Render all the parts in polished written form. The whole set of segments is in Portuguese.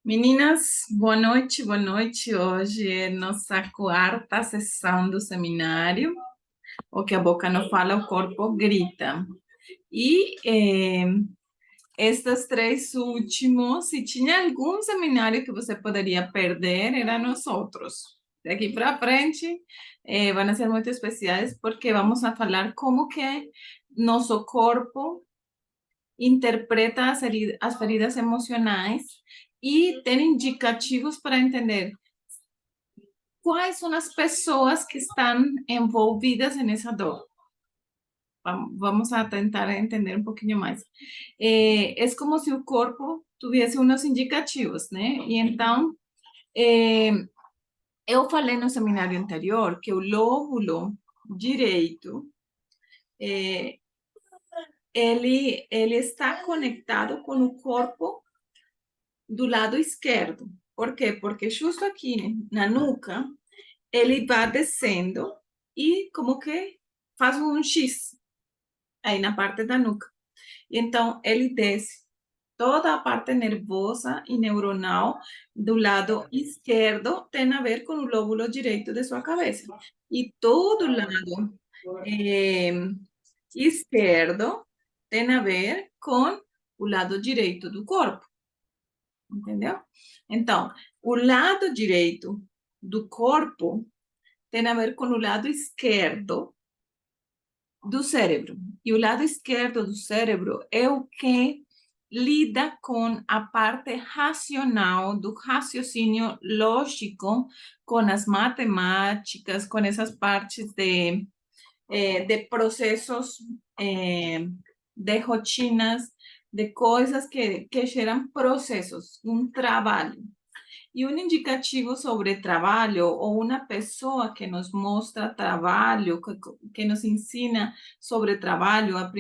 Meninas, boa noite, boa noite. Hoje é nossa quarta sessão do seminário. O que a boca não fala, o corpo grita. E estes três últimos, se tinha algum seminário que você poderia perder, eram nós outros. Daqui para frente, vão ser muito especiais porque vamos a falar como que nosso corpo interpreta as feridas emocionais e tem indicativos para entender quais são as pessoas que estão envolvidas nessa dor. Vamos a tentar entender um pouquinho mais. É como se o corpo tivesse uns indicativos, né? E então, é, eu falei no seminário anterior que o lóbulo direito, é, ele está conectado com o corpo do lado esquerdo. Por quê? Porque justo aqui na nuca, ele vai descendo e como que faz um X aí na parte da nuca. E então, ele desce toda a parte nervosa e neuronal do lado esquerdo tem a ver com o lóbulo direito de sua cabeça. E todo o lado eh, esquerdo tem a ver com o lado direito do corpo. Entendeu? Então, o lado direito do corpo tem a ver com o lado esquerdo do cérebro. E o lado esquerdo do cérebro é o que lida com a parte racional do raciocínio lógico, com as matemáticas, com essas partes de processos, de rotinas, de coisas que geram processos, um trabalho. E um indicativo sobre trabalho ou uma pessoa que nos mostra trabalho, que nos ensina sobre trabalho, o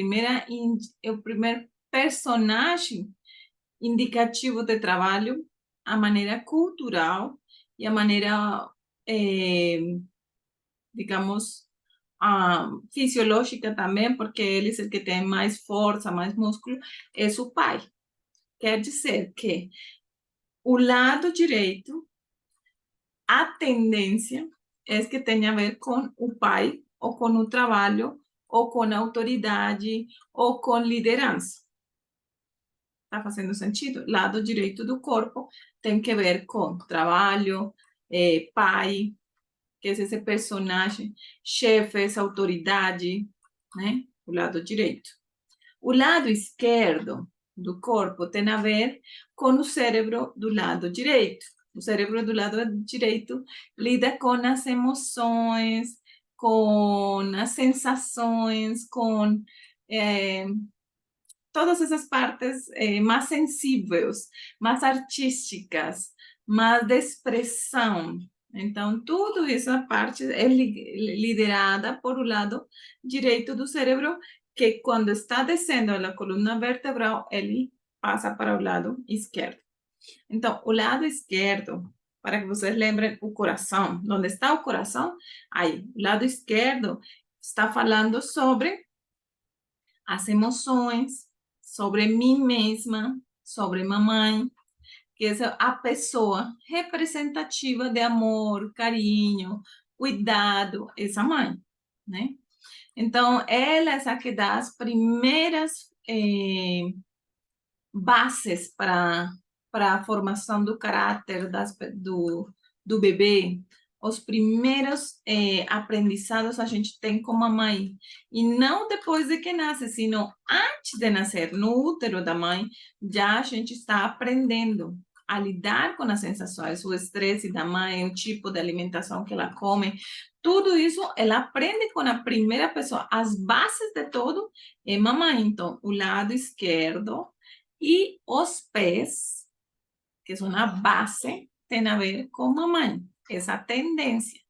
primeiro personagem indicativo de trabalho, a maneira cultural e a maneira, eh, digamos, fisiológica também, porque ele é o que tem mais força, mais músculo, é o pai. Quer dizer que o lado direito, a tendência é que tenha a ver com o pai, ou com o trabalho, ou com a autoridade, ou com liderança. Está fazendo sentido? Lado direito do corpo tem que ver com trabalho, pai, que é esse personagem, chefes, autoridade, né? O lado direito. O lado esquerdo do corpo tem a ver com o cérebro do lado direito. O cérebro do lado direito lida com as emoções, com as sensações, com todas essas partes mais sensíveis, mais artísticas, mais de expressão. Então, tudo essa parte é liderada por o lado direito do cérebro, que quando está descendo a coluna vertebral, ele passa para o lado esquerdo. Então, o lado esquerdo, para que vocês lembrem, o coração. Onde está o coração? Aí, o lado esquerdo está falando sobre as emoções, sobre mim mesma, sobre mamãe, que é a pessoa representativa de amor, carinho, cuidado, essa mãe, né? Então, ela é essa que dá as primeiras bases para a formação do caráter do bebê. Os primeiros aprendizados a gente tem com a mãe. E não depois de que nasce, sino antes de nascer, no útero da mãe, já a gente está aprendendo a lidar com as sensações, o estresse da mãe, o tipo de alimentação que ela come. Tudo isso ela aprende com a primeira pessoa. As bases de tudo é mamãe. Então, o lado esquerdo e os pés, que são a base, tem a ver com mamãe, essa tendência.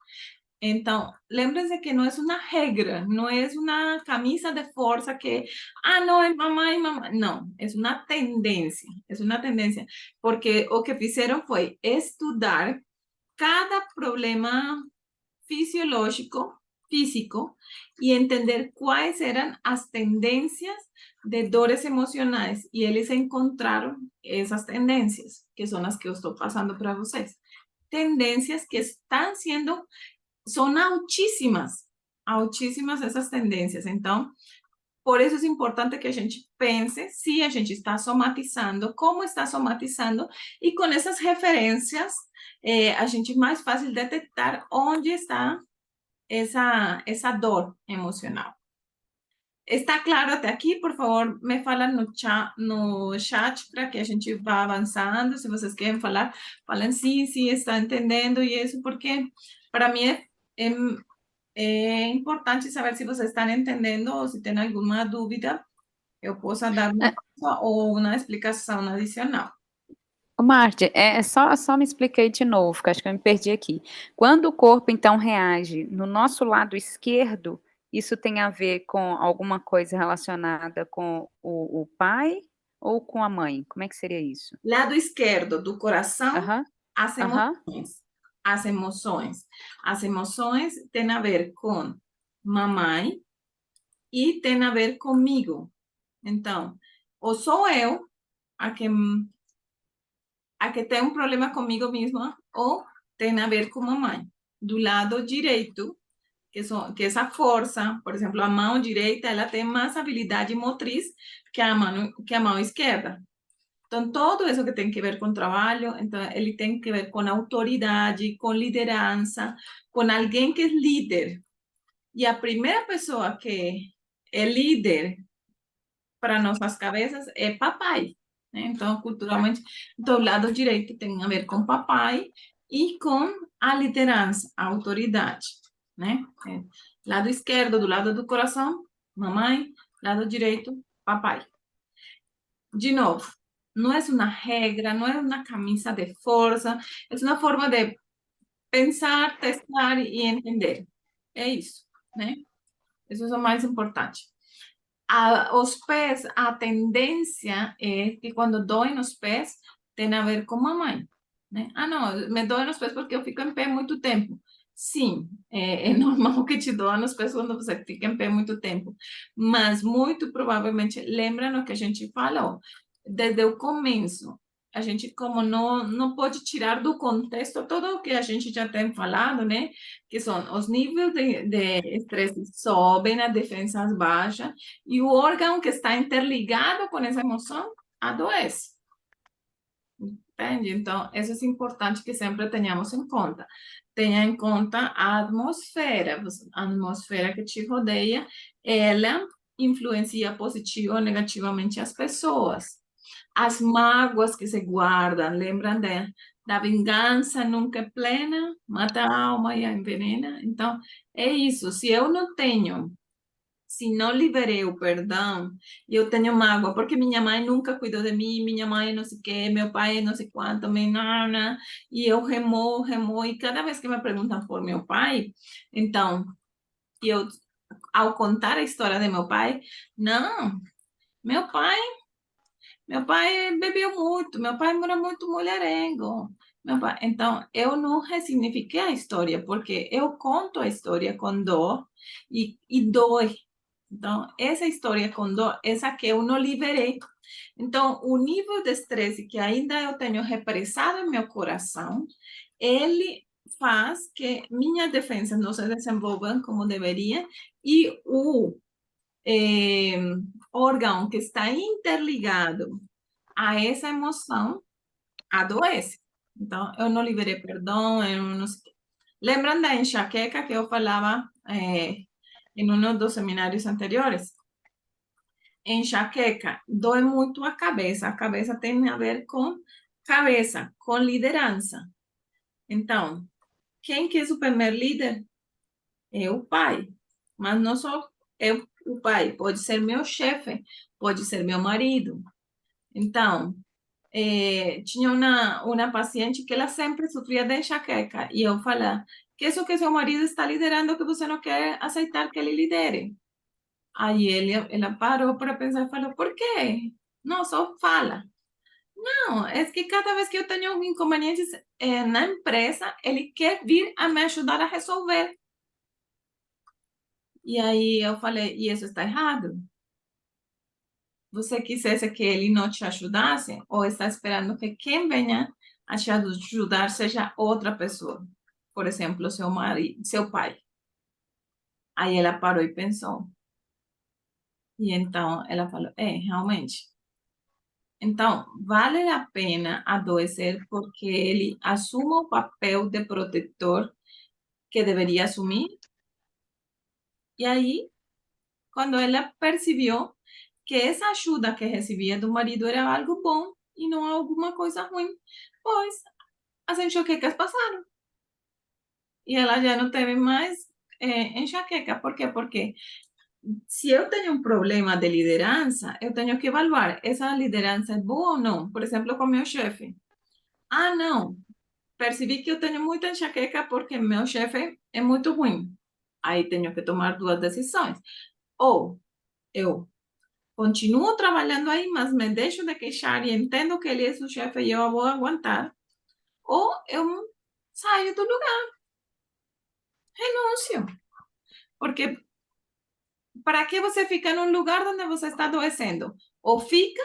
Então, lembre-se que não é uma regra, não é uma camisa de força que, não, é mamãe, mamãe. Não, é uma tendência, porque o que fizeram foi estudar cada problema fisiológico, físico, e entender quais eram as tendências de dores emocionais e eles encontraram essas tendências, que são as que eu estou passando para vocês. Tendências que estão sendo, são altíssimas essas tendências. Então, por isso é importante que a gente pense se a gente está somatizando, como está somatizando, e com essas referências, a gente é mais fácil detectar onde está essa dor emocional. Está claro até aqui? Por favor, me fala no chat para que a gente vá avançando. Se vocês querem falar, falem sim, sim, está entendendo e isso, porque para mim é, é importante saber se vocês estão entendendo ou se tem alguma dúvida, eu possa dar uma ou uma explicação adicional. Ô, Marte, só me explica aí de novo, que acho que eu me perdi aqui. Quando o corpo, então, reage no nosso lado esquerdo, isso tem a ver com alguma coisa relacionada com o pai ou com a mãe? Como é que seria isso? Lado esquerdo do coração, Aham, as aham. emoções. As emoções. As emoções têm a ver com mamãe e tem a ver comigo. Então, ou sou eu a que tem um problema comigo mesma, ou tem a ver com mamãe. Do lado direito, que essa força, por exemplo, a mão direita, ela tem mais habilidade motriz que a mão esquerda. Então, todo isso que tem que ver com trabalho, então, ele tem que ver com autoridade, com liderança, com alguém que é líder. E a primeira pessoa que é líder para nossas cabeças é papai. Né? Então, culturalmente, do lado direito tem a ver com papai e com a liderança, a autoridade. Né? Lado esquerdo, do lado do coração, mamãe, lado direito, papai. De novo, não é uma regra, não é uma camisa de força, é uma forma de pensar, testar e entender. É isso, né? Isso é o mais importante. Os pés, a tendência é que quando doem os pés, tem a ver com mamãe. Né? Ah, não, me doem os pés porque eu fico em pé muito tempo. Sim, é normal que te doam os pés quando você fica em pé muito tempo. Mas muito provavelmente, lembra no que a gente falou, desde o começo. A gente, como não pode tirar do contexto tudo o que a gente já tem falado, né? Que são os níveis de estresse sobem, as defesas baixam, e o órgão que está interligado com essa emoção adoece. Entende? Então, isso é importante que sempre tenhamos em conta. Tenha em conta a atmosfera que te rodeia, ela influencia positivo ou negativamente as pessoas. As mágoas que se guardam, lembram da vingança nunca é plena, mata a alma e a envenena? Então, é isso. Se não liberei o perdão, eu tenho mágoa, porque minha mãe nunca cuidou de mim, minha mãe não sei o quê, meu pai não sei quanto, me nana, e eu remo, e cada vez que me perguntam por meu pai, então, eu, ao contar a história de não, meu pai, meu pai bebeu muito, meu pai era muito mulherengo. Então, eu não ressignifiquei a história, porque eu conto a história com dor e dói. Então, essa história com dor, essa que eu não liberei. Então, o nível de estresse que ainda eu tenho represado em meu coração, ele faz que minhas defesas não se desenvolvam como deveria e o eh, órgão que está interligado a essa emoção adoece. Então, eu não liberei perdão, eu não sei. Lembram da enxaqueca que eu falava em um dos seminários anteriores? Enxaqueca dói muito a cabeça tem a ver com cabeça, com liderança. Então, quem que é o primeiro líder? É o pai, mas não só é o pai, pode ser meu chefe, pode ser meu marido. Então, tinha uma paciente que ela sempre sofria de enxaqueca, e eu falava, que isso que seu marido está liderando que você não quer aceitar que ele lidere? Aí ela parou para pensar e falou, por quê? Não, só fala. Não, é que cada vez que eu tenho inconvenientes na empresa, ele quer vir a me ajudar a resolver. E aí eu falei, e isso está errado? você quisesse que ele não te ajudasse, ou está esperando que quem venha a te ajudar seja outra pessoa. Por exemplo, seu marido, seu pai. Aí ela parou e pensou. E então ela falou: realmente. Então, vale a pena adoecer porque ele assuma o papel de protetor que deveria assumir. E aí, quando ela percebeu que essa ajuda que recebia do marido era algo bom e não alguma coisa ruim, pois as enxaquecas passaram. E ela já não teve mais enxaqueca. Por quê? Porque se eu tenho um problema de liderança, eu tenho que evaluar, essa liderança é boa ou não? Por exemplo, com meu chefe. Ah, não, percebi que eu tenho muita enxaqueca porque meu chefe é muito ruim. Aí tenho que tomar duas decisões. Ou eu continuo trabalhando aí, mas me deixo de queixar e entendo que ele é o chefe e eu vou aguentar. Ou eu saio do lugar, renuncio. Porque para que você fica num lugar onde você está adoecendo? Ou fica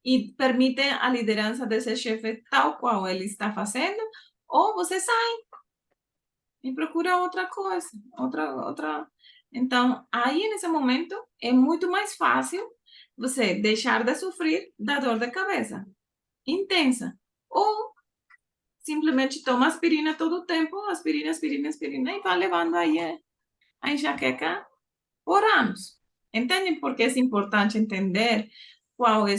e permite a liderança desse chefe tal qual ele está fazendo, ou você sai e procura outra coisa, outra. Então, aí nesse momento é muito mais fácil você deixar de sofrer da dor de cabeça intensa, ou simplesmente toma aspirina todo o tempo, aspirina, aspirina, aspirina, e vai levando aí a enxaqueca por anos. Entendem por que é importante entender qual é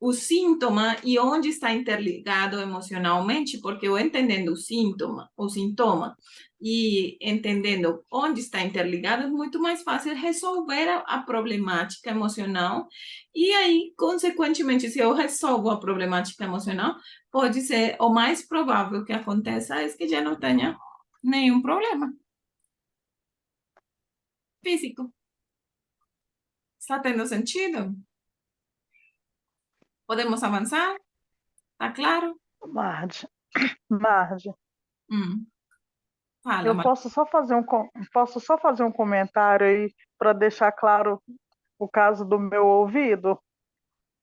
o síntoma e onde está interligado emocionalmente? Porque eu entendendo o sintoma e entendendo onde está interligado, é muito mais fácil resolver a problemática emocional. E aí, consequentemente, se eu resolvo a problemática emocional, pode ser o mais provável que aconteça é que já não tenha nenhum problema físico. Está tendo sentido? Podemos avançar? Tá claro? Marge, Marge, Hum, fala, eu Mar. posso só fazer um comentário aí para deixar claro o caso do meu ouvido?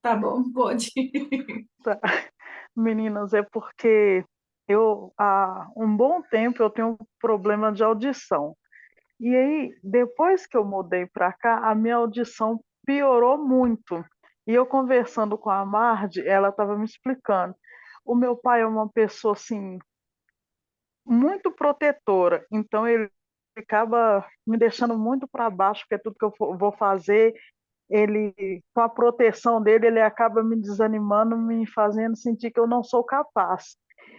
Tá bom, pode. Tá. Meninas, é porque eu há um bom tempo eu tenho um problema de audição. E aí, depois que eu mudei para cá, a minha audição piorou muito. E eu conversando com a Marge, ela estava me explicando. O meu pai é uma pessoa assim muito protetora, então ele acaba me deixando muito para baixo, porque tudo que eu vou fazer, ele, com a proteção dele, ele acaba me desanimando, me fazendo sentir que eu não sou capaz.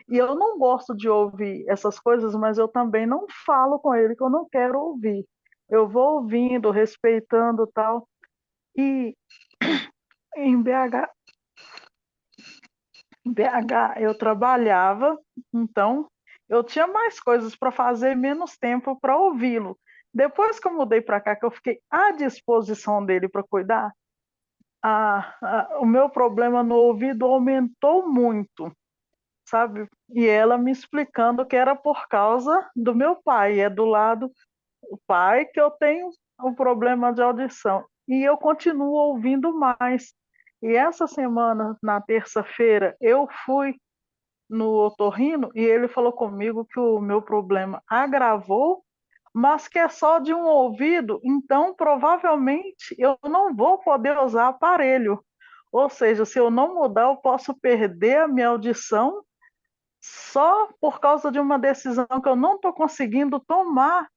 E eu não gosto de ouvir essas coisas, mas eu também não falo com ele que eu não quero ouvir. Eu vou ouvindo, respeitando tal. E em BH eu trabalhava, então eu tinha mais coisas para fazer, menos tempo para ouvi-lo. Depois que eu mudei para cá, que eu fiquei à disposição dele para cuidar, o meu problema no ouvido aumentou muito, sabe? E ela me explicando que era por causa do meu pai, é do lado do pai que eu tenho um problema de audição. E eu continuo ouvindo mais. E essa semana, na terça-feira, eu fui no otorrino e ele falou comigo que o meu problema agravou, mas que é só de um ouvido, então provavelmente eu não vou poder usar aparelho. Ou seja, se eu não mudar, eu posso perder a minha audição só por causa de uma decisão que eu não estou conseguindo tomar,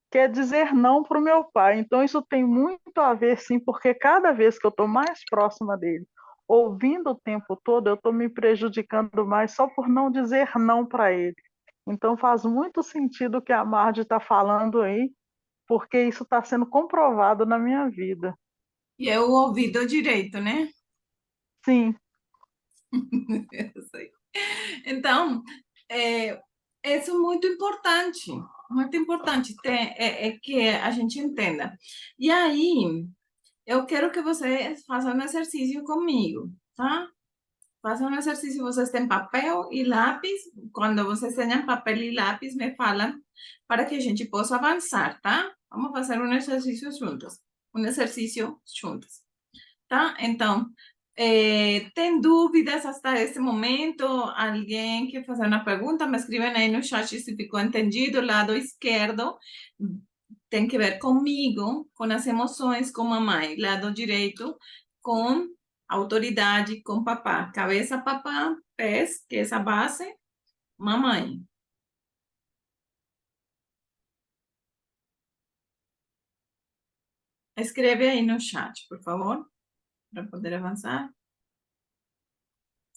que é dizer não para o meu pai. Então, isso tem muito a ver, sim, porque cada vez que eu estou mais próxima dele, ouvindo o tempo todo, eu estou me prejudicando mais só por não dizer não para ele. Então, faz muito sentido o que a Marge está falando aí, porque isso está sendo comprovado na minha vida. E é o ouvido direito, né? Sim, Eu sei. Então, é, isso é muito importante é que a gente entenda. E aí, eu quero que você faça um exercício comigo, tá? Faça um exercício, vocês têm papel e lápis. Quando vocês tenham papel e lápis, me falam para que a gente possa avançar, tá? Vamos fazer um exercício juntos. Um exercício juntos. tá? Então, tem dúvidas hasta esse momento? Alguém quer fazer uma pergunta? Me escrevem aí no chat se ficou entendido. O lado esquerdo tem que ver comigo, com as emoções, com mamãe. Lado direito, com autoridade, com papá. Cabeça, papá, pés, que é essa base, mamãe. Escreve aí no chat, por favor, para poder avançar.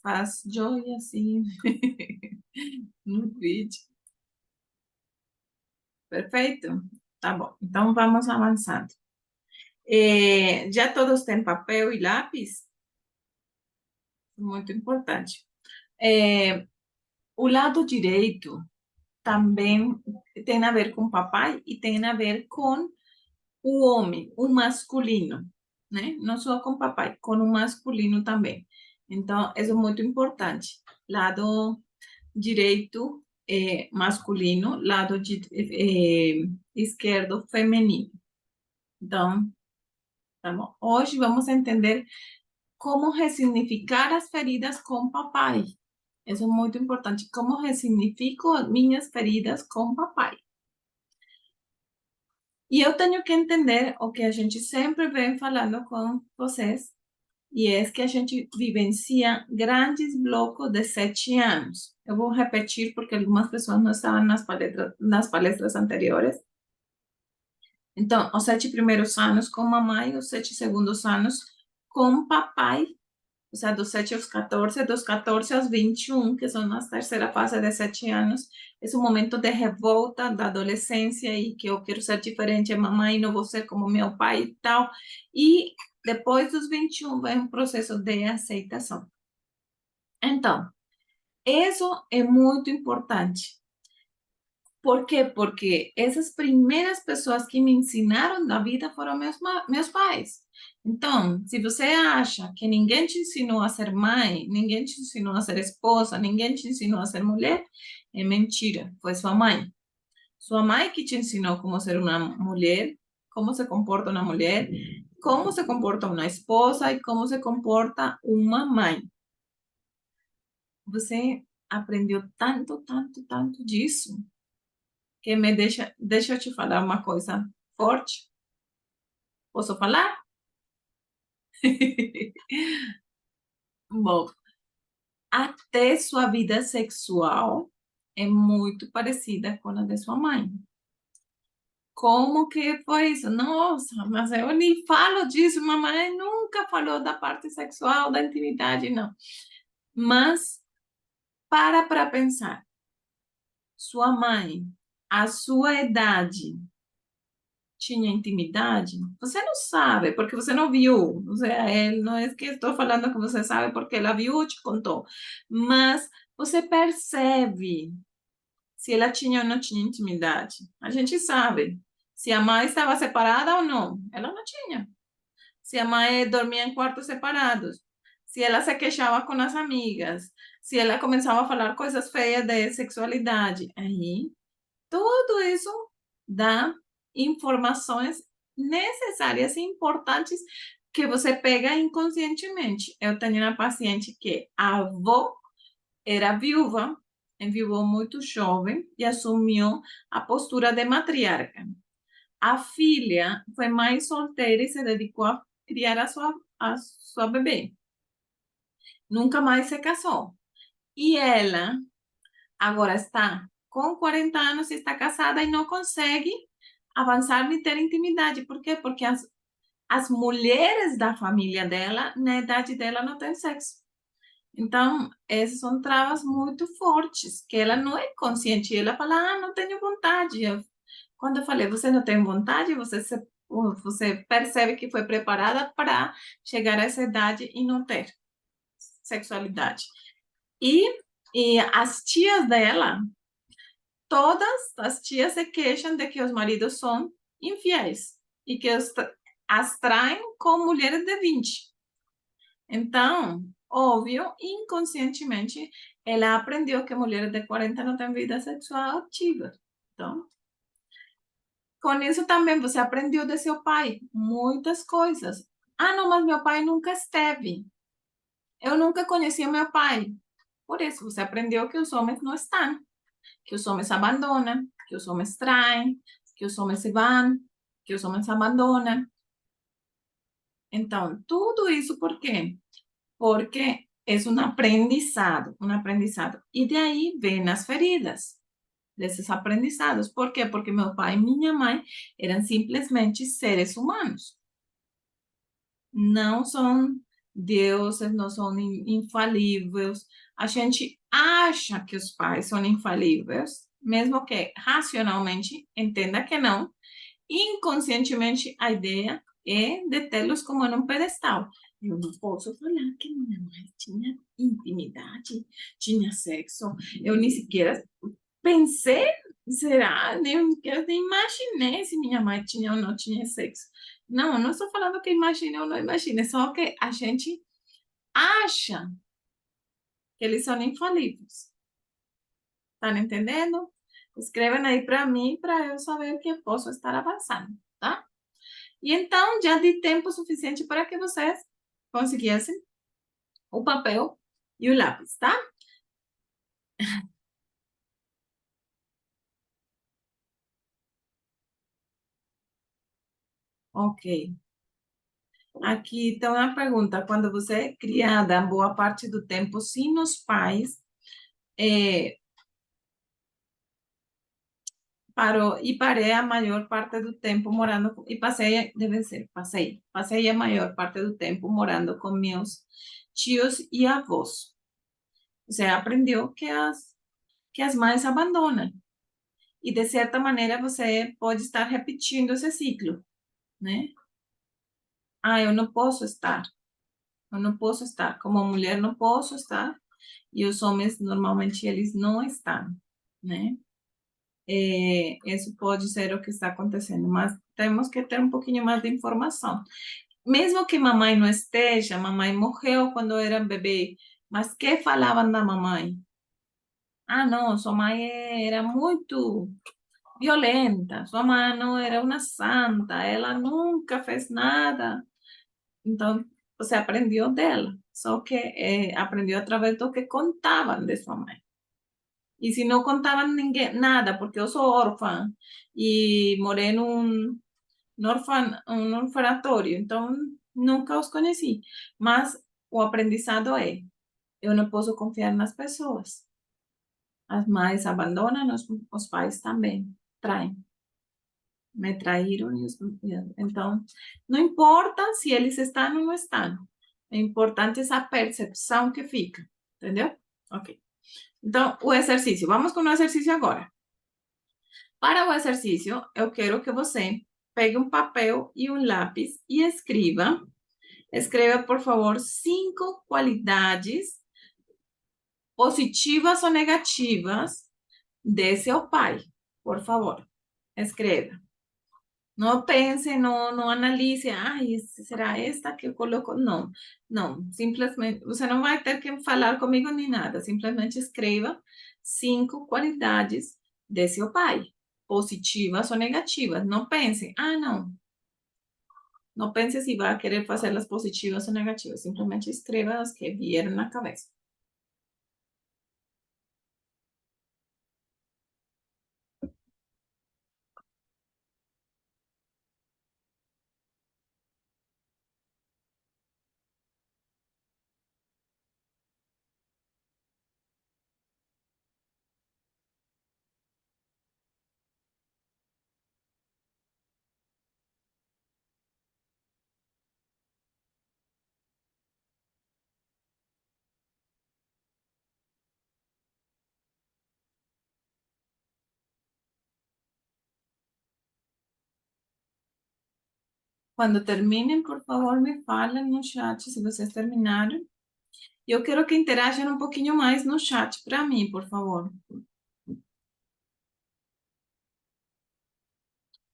Faz joia assim no vídeo. Perfeito? Tá bom. Então, vamos avançando. Já todos têm papel e lápis? Muito importante. O lado direito também tem a ver com papai e tem a ver com o homem, o masculino, né? Não só com papai, com o masculino também. Então, isso é muito importante. Lado direito masculino, lado esquerdo feminino. Então, tá bom? Hoje vamos entender como ressignificar as feridas com papai. Isso é muito importante. Como ressignifico as minhas feridas com papai. E eu tenho que entender o que a gente sempre vem falando com vocês, e é que a gente vivencia grandes blocos de 7 anos. Eu vou repetir porque algumas pessoas não estavam nas palestras anteriores. Então, os 7 primeiros anos com mamãe, os 7 segundos anos com papai, ou seja, dos 7 aos 14, dos 14 aos 21, que são a terceira fase de 7 anos, é um momento de revolta da adolescência e que eu quero ser diferente, mamãe, não vou ser como meu pai e tal. E depois dos 21 vem um processo de aceitação. Então, isso é muito importante. Por quê? Porque essas primeiras pessoas que me ensinaram da vida foram meus pais. Então, se você acha que ninguém te ensinou a ser mãe, ninguém te ensinou a ser esposa, ninguém te ensinou a ser mulher, é mentira. Foi sua mãe. Sua mãe que te ensinou como ser uma mulher, como se comporta uma mulher, como se comporta uma esposa e como se comporta uma mãe. Você aprendeu tanto, tanto, tanto disso que me deixa eu te falar uma coisa forte. Posso falar? Bom, até sua vida sexual é muito parecida com a de sua mãe. Como que foi isso? Nossa, mas eu nem falo disso, mamãe nunca falou da parte sexual, da intimidade, não. Mas para pensar. Sua mãe, a sua idade, tinha intimidade? Você não sabe, porque você não viu. Não é que estou falando que você sabe porque ela viu e te contou. Mas você percebe se ela tinha ou não tinha intimidade. A gente sabe. Se a mãe estava separada ou não. Ela não tinha. Se a mãe dormia em quartos separados. Se ela se queixava com as amigas. Se ela começava a falar coisas feias de sexualidade. Aí tudo isso dá informações necessárias e importantes que você pega inconscientemente. Eu tenho uma paciente que a avó era viúva, enviou muito jovem e assumiu a postura de matriarca. A filha foi mãe solteira e se dedicou a criar a sua bebê. Nunca mais se casou. E ela agora está com 40 anos, está casada e não consegue avançar nem ter intimidade. Por quê? Porque as mulheres da família dela, na idade dela, não têm sexo. Então, essas são travas muito fortes, que ela não é consciente. Ela fala, não tenho vontade. Quando eu falei, você não tem vontade, você percebe que foi preparada para chegar a essa idade e não ter sexualidade. E as tias dela, todas as tias se queixam de que os maridos são infiéis e que as traem com mulheres de 20. Então, óbvio, inconscientemente, ela aprendeu que mulheres de 40 não têm vida sexual ativa. Então, com isso também você aprendeu de seu pai muitas coisas. Ah, não, mas meu pai nunca esteve. Eu nunca conheci o meu pai. Por isso, você aprendeu que os homens não estão, que os homens abandonam, que os homens traem, que os homens se vão, que os homens abandonam. Então, tudo isso por quê? Porque é um aprendizado, um aprendizado. E de aí vêm as feridas desses aprendizados. Por quê? Porque meu pai e minha mãe eram simplesmente seres humanos. Não são deuses, não são infalíveis. A gente acha que os pais são infalíveis, mesmo que racionalmente entenda que não. Inconscientemente, a ideia é de tê-los como num pedestal. Eu não posso falar que minha mãe tinha intimidade, tinha sexo. Eu nem sequer pensei, será? Eu nem imaginei se minha mãe tinha ou não tinha sexo. Não, eu não estou falando que imagine ou não imagine, só que a gente acha que eles são infalíveis. Tá entendendo? Escrevem aí para mim, para eu saber que eu posso estar avançando, tá? E então, já de tempo suficiente para que vocês conseguissem o papel e o lápis, tá? Ok. Aqui tem uma pergunta. Quando você é criada boa parte do tempo sem os pais, parei a maior parte do tempo morando, e passei, deve ser, passei a maior parte do tempo morando com meus tios e avós. Você aprendeu que as mães abandonam. E, de certa maneira, você pode estar repetindo esse ciclo, né? Ah, eu não posso estar, como mulher não posso estar, e os homens, normalmente, eles não estão, né? Isso pode ser o que está acontecendo, mas temos que ter um pouquinho mais de informação. Mesmo que mamãe não esteja, mamãe morreu quando era bebê, mas que falavam da mamãe? Ah, não, sua mãe era muito violenta, sua mãe não era uma santa, ela nunca fez nada. Então, você aprendeu dela, só que aprendeu através do que contavam de sua mãe. E se não contavam ninguém, nada, porque eu sou órfã e morei num orfanatório, então nunca os conheci. Mas o aprendizado eu não posso confiar nas pessoas. As mães abandonam, os pais também traem. Me traíram. Então, não importa se eles estão ou não estão. É importante essa percepção que fica. Entendeu? Ok. Então, o exercício. Vamos com o exercício agora. Para o exercício, eu quero que você pegue um papel e um lápis e escreva. Escreva, por favor, 5 qualidades positivas ou negativas de seu pai. Por favor, escreva. Não pense, não analise, será esta que eu coloco? Não, não, simplesmente, você não vai ter que falar comigo nem nada, simplesmente escreva 5 qualidades de seu pai, positivas ou negativas. Não pense, não. Não pense se vai querer fazer as positivas ou negativas, simplesmente escreva as que vieram na cabeça. Quando terminem, por favor, me falem no chat se vocês terminaram. Eu quero que interajam um pouquinho mais no chat para mim, por favor.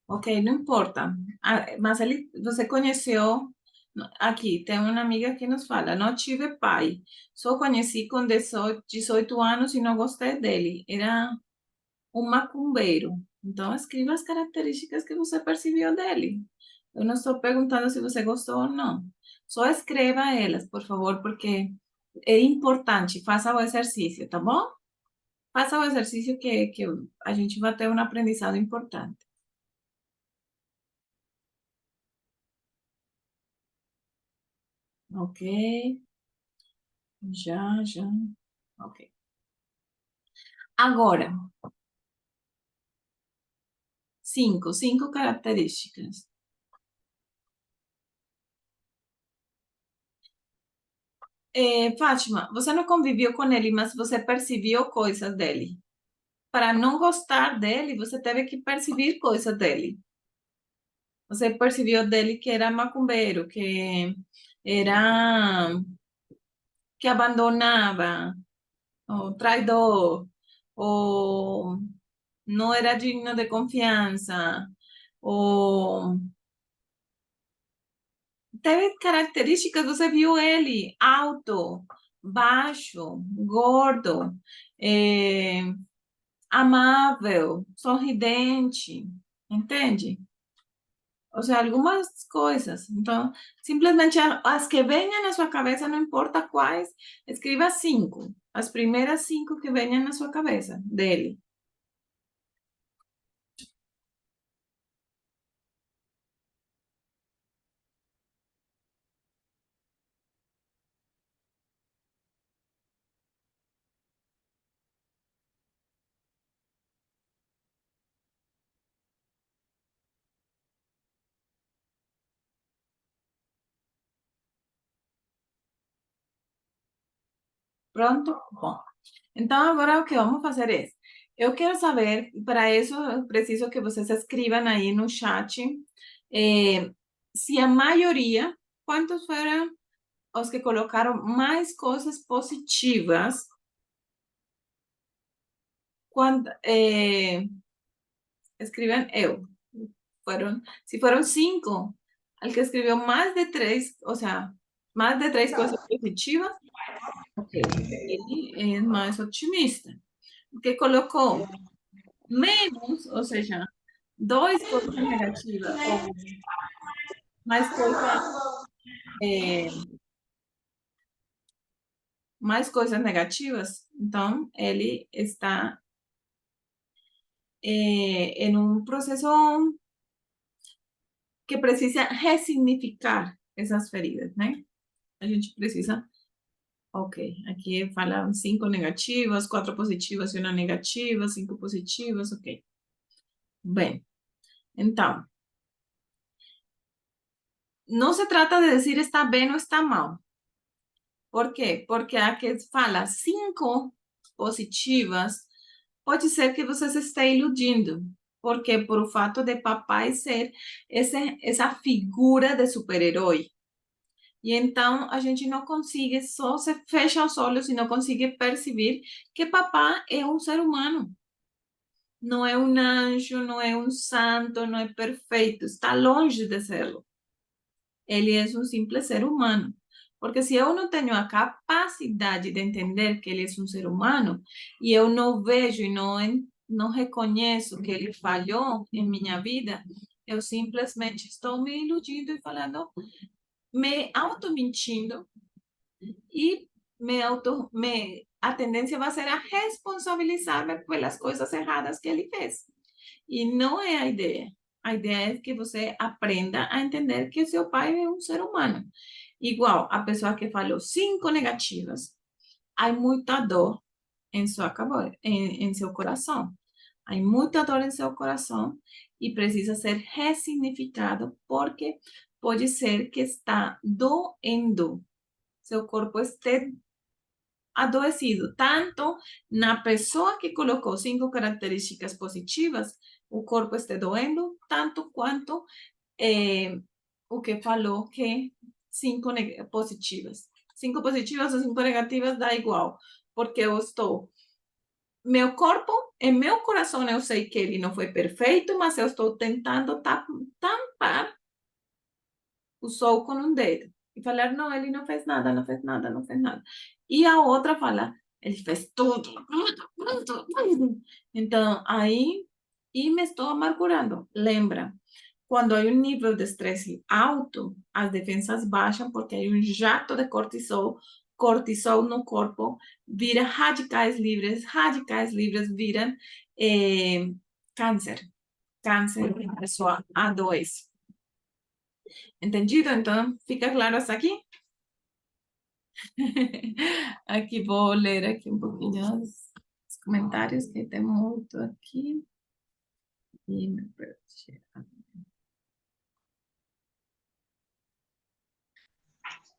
Ok, não importa. Mas você conheceu. Aqui, tem uma amiga que nos fala: não tive pai, só conheci com 18 anos e não gostei dele. Era um macumbeiro. Então, escreva as características que você percebeu dele. Eu não estou perguntando se você gostou ou não. Só escreva elas, por favor, porque é importante. Faça o exercício, tá bom? Faça o exercício que a gente vai ter um aprendizado importante. Ok. Já. Ok. Agora, cinco características. Fátima, você não conviveu com ele, mas você percebeu coisas dele. Para não gostar dele, você teve que perceber coisas dele. Você percebeu dele que era macumbeiro, era que abandonava, o traidor, o não era digno de confiança, o teve características, você viu ele alto, baixo, gordo, amável, sorridente, entende? O sea, algumas coisas. Então, simplesmente as que venham na sua cabeça, não importa quais, escreva 5. As primeiras 5 que venham na sua cabeça dele. Pronto? Bom. Então, agora o que vamos fazer é, eu quero saber, para isso, eu preciso que vocês escrevam aí no chat, se a maioria, quantos foram os que colocaram mais coisas positivas, quando, escriban eu. Si fueron 5, al que escribió más de 3, o sea, más de 3 cosas positivas, ok, ele es más optimista. O que colocó menos, o sea, 2 cosas negativas, o eh, mais coisas negativas, então ele está em um processo que precisa ressignificar essas feridas, né? A gente precisa. Ok, aqui falam 5 negativas, 4 positivas e uma negativa, 5 positivas, ok. Bem, então, não se trata de dizer está bem ou está mal. Por quê? Porque a que fala 5 positivas, pode ser que você se esteja iludindo. Porque por o fato de papai ser essa figura de super-herói. E então a gente não consegue, só se fecha os olhos e não consegue perceber que papá é um ser humano. Não é um anjo, não é um santo, não é perfeito, está longe de serlo. Ele é um simples ser humano. Porque se eu não tenho a capacidade de entender que ele é um ser humano, e eu não vejo e não reconheço que ele falhou em minha vida, eu simplesmente estou me iludindo e falando, me auto-mentindo, e a tendência vai ser a responsabilizar-me pelas coisas erradas que ele fez. E não é a ideia. A ideia é que você aprenda a entender que seu pai é um ser humano. Igual a pessoa que falou 5 negativas, há muita dor em em seu coração. Há muita dor em seu coração e precisa ser ressignificado porque pode ser que está doendo. Seu corpo esteja adoecido, tanto na pessoa que colocou 5 características positivas, o corpo está doendo, tanto quanto o que falou que 5 positivas. 5 positivas ou 5 negativas dá igual, porque eu estou. Meu corpo, em meu coração, eu sei que ele não foi perfeito, mas eu estou tentando tampar o sol com um dedo. E falar, não, ele não fez nada, não fez nada, não fez nada. E a outra fala, ele fez tudo. Então, aí, e me estou amargurando. Lembra, quando há um nível de estresse alto, as defensas baixam porque há um jato de cortisol no corpo, vira radicais livres viram câncer, e a pessoa adoece. Entendido? Então, fica claro hasta aqui? Aqui vou ler aqui um pouquinho os comentários que tem muito aqui. E me perdi.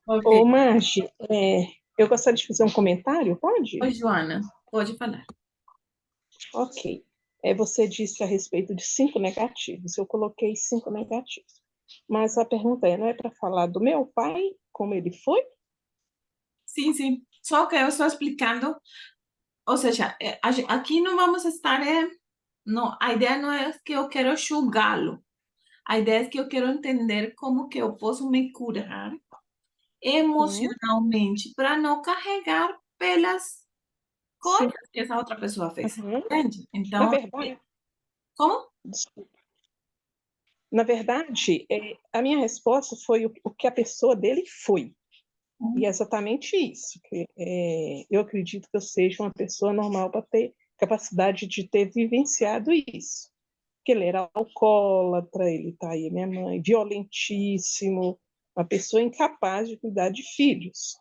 Ok. Ô, Marge, eu gostaria de fazer um comentário, pode? Oi, Joana, pode falar. Ok. Você disse a respeito de 5 negativos. Eu coloquei 5 negativos. Mas a pergunta não é para falar do meu pai, como ele foi? Sim, sim. Só que eu estou explicando, ou seja, aqui não vamos estar, não, a ideia não é que eu quero julgá-lo. A ideia é que eu quero entender como que eu posso me curar emocionalmente para não carregar pelas Sim. coisas que essa outra pessoa fez. Uhum. Entende? Na Então, verdade, como? desculpa. Na verdade, a minha resposta foi o que a pessoa dele foi. E é exatamente isso. Eu acredito que eu seja uma pessoa normal para ter capacidade de ter vivenciado isso. Que ele era alcoólatra, ele tá aí, minha mãe, violentíssimo, uma pessoa incapaz de cuidar de filhos.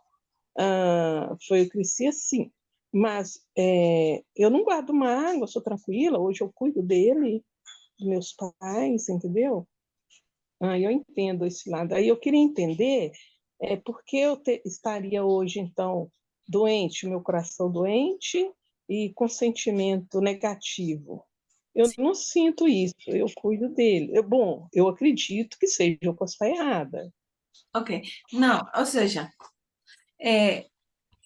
Eu cresci assim. Mas eu não guardo mágoa, eu sou tranquila, hoje eu cuido dele, dos meus pais, entendeu? Eu entendo esse lado. Aí eu queria entender por que eu estaria hoje, então, doente, meu coração doente e com sentimento negativo. Eu não sinto isso, eu cuido dele. Bom, eu acredito que seja, eu posso estar errada. Ok. Não, ou seja,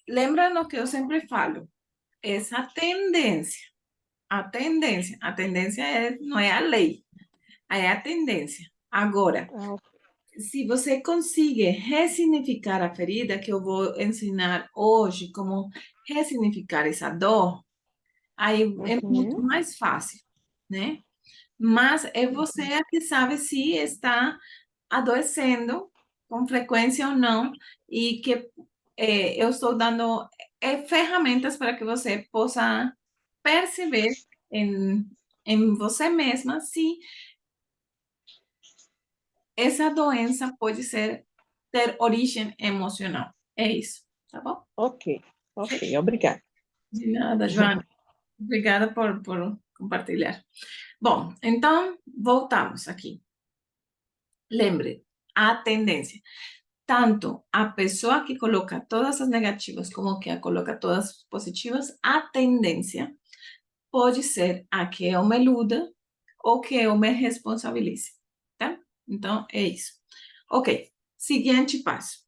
lembra no que eu sempre falo, essa tendência, a tendência não é a lei, é a tendência. Agora, se você consegue ressignificar a ferida, que eu vou ensinar hoje como ressignificar essa dor, aí é muito mais fácil, né? Mas é você que sabe se está adoecendo com frequência ou não, e que eu estou dando ferramentas para que você possa perceber em você mesma se essa doença pode ter origem emocional. É isso, tá bom? Ok, obrigada. De nada, Joana. Obrigada por compartilhar. Bom, então, voltamos aqui. Lembre, a tendência. Tanto a pessoa que coloca todas as negativas como que a coloca todas as positivas, a tendência pode ser a que eu me iluda ou que eu me responsabilize, tá? Então, é isso. Ok, seguinte passo.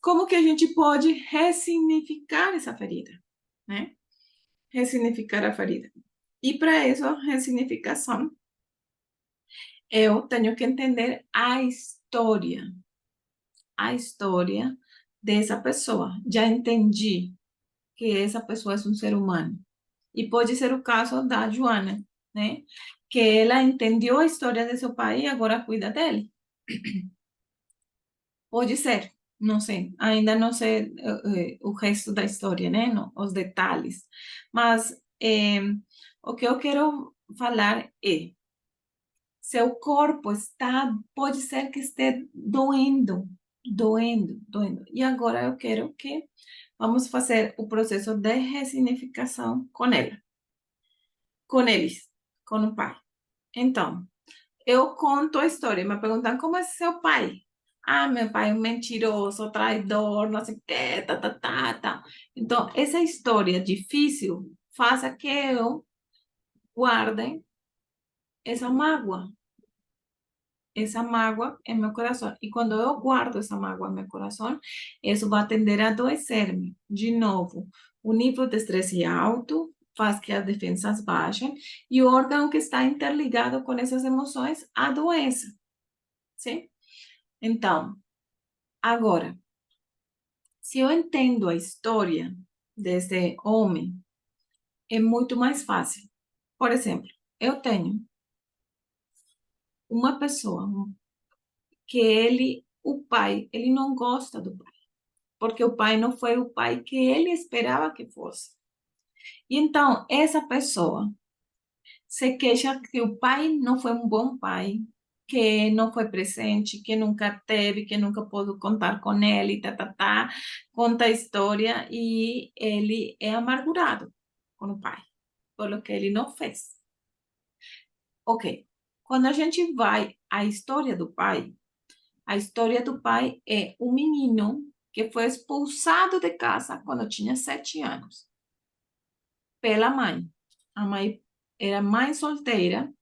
Como que a gente pode ressignificar essa ferida, né? Ressignificar a ferida. E para isso, a ressignificação, eu tenho que entender a história dessa pessoa. Já entendi que essa pessoa é um ser humano. E pode ser o caso da Joana, né? Que ela entendeu a história de seu pai e agora cuida dele. Pode ser, não sei, ainda não sei o resto da história, né? Não, os detalhes. Mas o que eu quero falar é, seu corpo pode ser que esteja doendo. E agora eu quero que vamos fazer o processo de ressignificação com ela, com eles, com o pai. Então, eu conto a história, me perguntam como é seu pai? Ah, meu pai é um mentiroso, traidor, não sei o quê, tá. Então, essa história difícil faça que eu guarde essa mágoa em meu coração. E quando eu guardo essa mágoa em meu coração, isso vai tender a adoecer-me. De novo, o nível de estresse alto faz que as defensas baixem e o órgão que está interligado com essas emoções adoeça. Sim? Então, agora, se eu entendo a história desse homem, é muito mais fácil. Por exemplo, eu tenho uma pessoa que o pai, ele não gosta do pai, porque o pai não foi o pai que ele esperava que fosse. E então, essa pessoa se queixa que o pai não foi um bom pai, que não foi presente, que nunca teve, que nunca pôde contar com ele, conta a história e ele é amargurado com o pai, pelo que ele não fez. Ok, quando a gente vai à história do pai, a história do pai é um menino que foi expulsado de casa quando tinha 7 anos pela mãe. A mãe era mãe solteira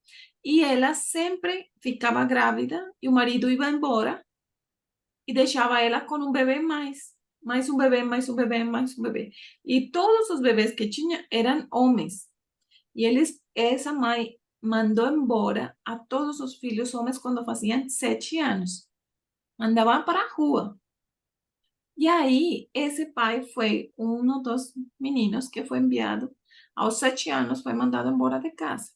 e ela sempre ficava grávida e o marido ia embora e deixava ela com um bebê mais um bebê, mais um bebê, mais um bebê. E todos os bebês que tinha eram homens. E essa mãe mandou embora a todos os filhos homens quando faziam 7 anos. Mandavam para a rua. E aí, esse pai foi um dos meninos que foi enviado aos 7 anos, foi mandado embora de casa.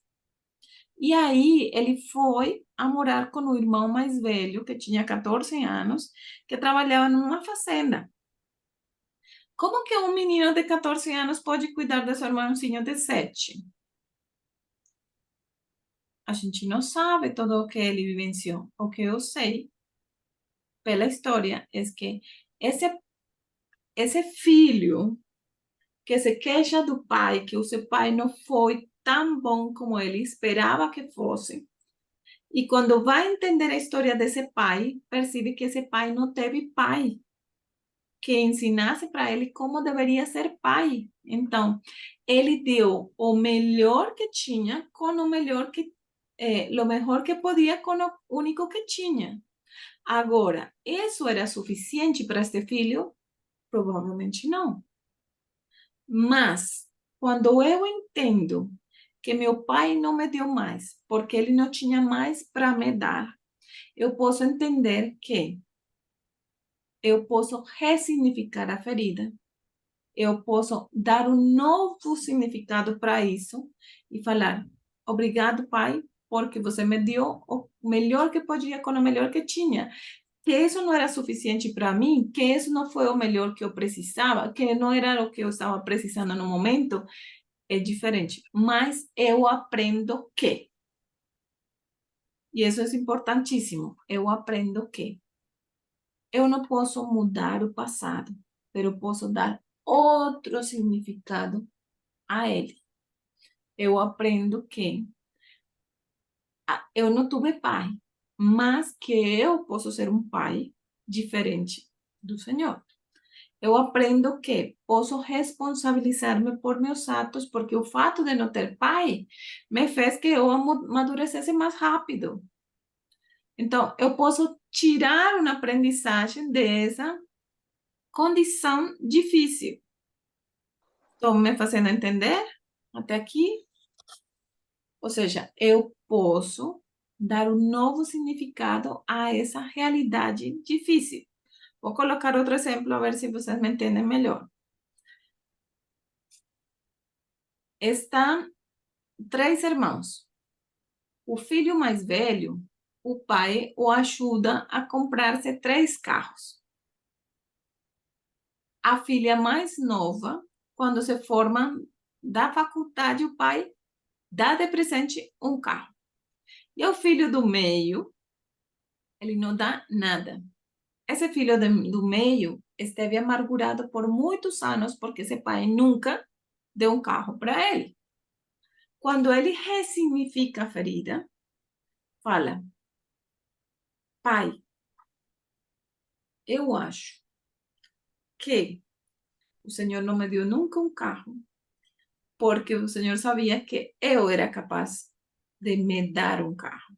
E aí, ele foi a morar com o irmão mais velho, que tinha 14 anos, que trabalhava numa fazenda. Como que um menino de 14 anos pode cuidar de seu irmãozinho de 7? A gente não sabe tudo o que ele vivenciou. O que eu sei, pela história, é que esse filho que se queixa do pai, que o seu pai não foi tão bom como ele esperava que fosse. E quando vai entender a história desse pai, percebe que esse pai não teve pai que ensinasse para ele como deveria ser pai. Então, ele deu o melhor que tinha com o melhor o melhor que podia com o único que tinha. Agora, isso era suficiente para este filho? Provavelmente não. Mas, quando eu entendo que meu pai não me deu mais, porque ele não tinha mais para me dar, eu posso entender que eu posso ressignificar a ferida, eu posso dar um novo significado para isso e falar: obrigado, pai, porque você me deu o melhor que podia com o melhor que tinha. Que isso não era suficiente para mim, que isso não foi o melhor que eu precisava, que não era o que eu estava precisando no momento, é diferente. Mas eu aprendo que, e isso é importantíssimo, eu aprendo que eu não posso mudar o passado, mas eu posso dar outro significado a ele. Eu aprendo que eu não tive pai, mas que eu posso ser um pai diferente do Senhor. Eu aprendo que posso responsabilizar-me por meus atos, porque o fato de não ter pai me fez que eu amadurecesse mais rápido. Então, eu posso tirar uma aprendizagem dessa condição difícil. Estou me fazendo entender até aqui? Ou seja, eu posso dar um novo significado a essa realidade difícil. Vou colocar outro exemplo, a ver se vocês me entendem melhor. Estão 3 irmãos. O filho mais velho, o pai o ajuda a comprar-se 3 carros. A filha mais nova, quando se forma da faculdade, o pai dá de presente um carro. E o filho do meio, ele não dá nada. Esse filho do meio esteve amargurado por muitos anos porque esse pai nunca deu um carro para ele. Quando ele ressignifica a ferida, fala: pai, eu acho que o Senhor não me deu nunca um carro, porque o Senhor sabia que eu era capaz de me dar um carro.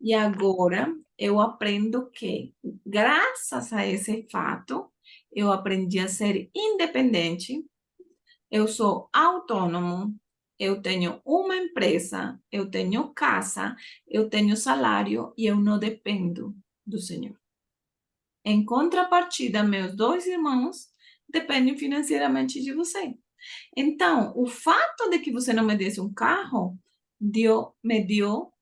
E agora eu aprendo que, graças a esse fato, eu aprendi a ser independente, eu sou autônomo, eu tenho uma empresa, eu tenho casa, eu tenho salário e eu não dependo do Senhor. Em contrapartida, meus 2 irmãos dependem financeiramente de você. Então, o fato de que você não me desse um carro me deu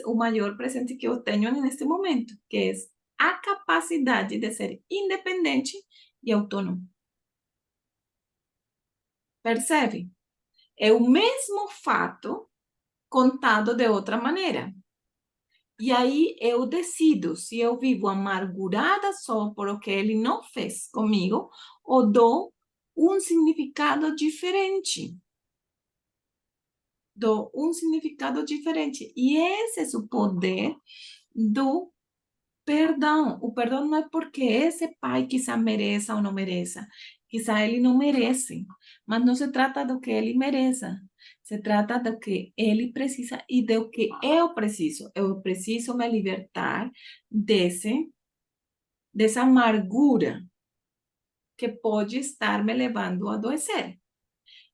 o maior presente que eu tenho neste momento, que é a capacidade de ser independente e autônomo. Percebe? É o mesmo fato contado de outra maneira. E aí eu decido se eu vivo amargurada só por o que ele não fez comigo ou dou um significado diferente. Dou um significado diferente. E esse é o poder do perdão. O perdão não é porque esse pai quizá mereça ou não mereça. Quizá ele não merece. Mas não se trata do que ele mereça. Se trata do que ele precisa e do que eu preciso. Eu preciso me libertar dessa amargura que pode estar me levando a adoecer.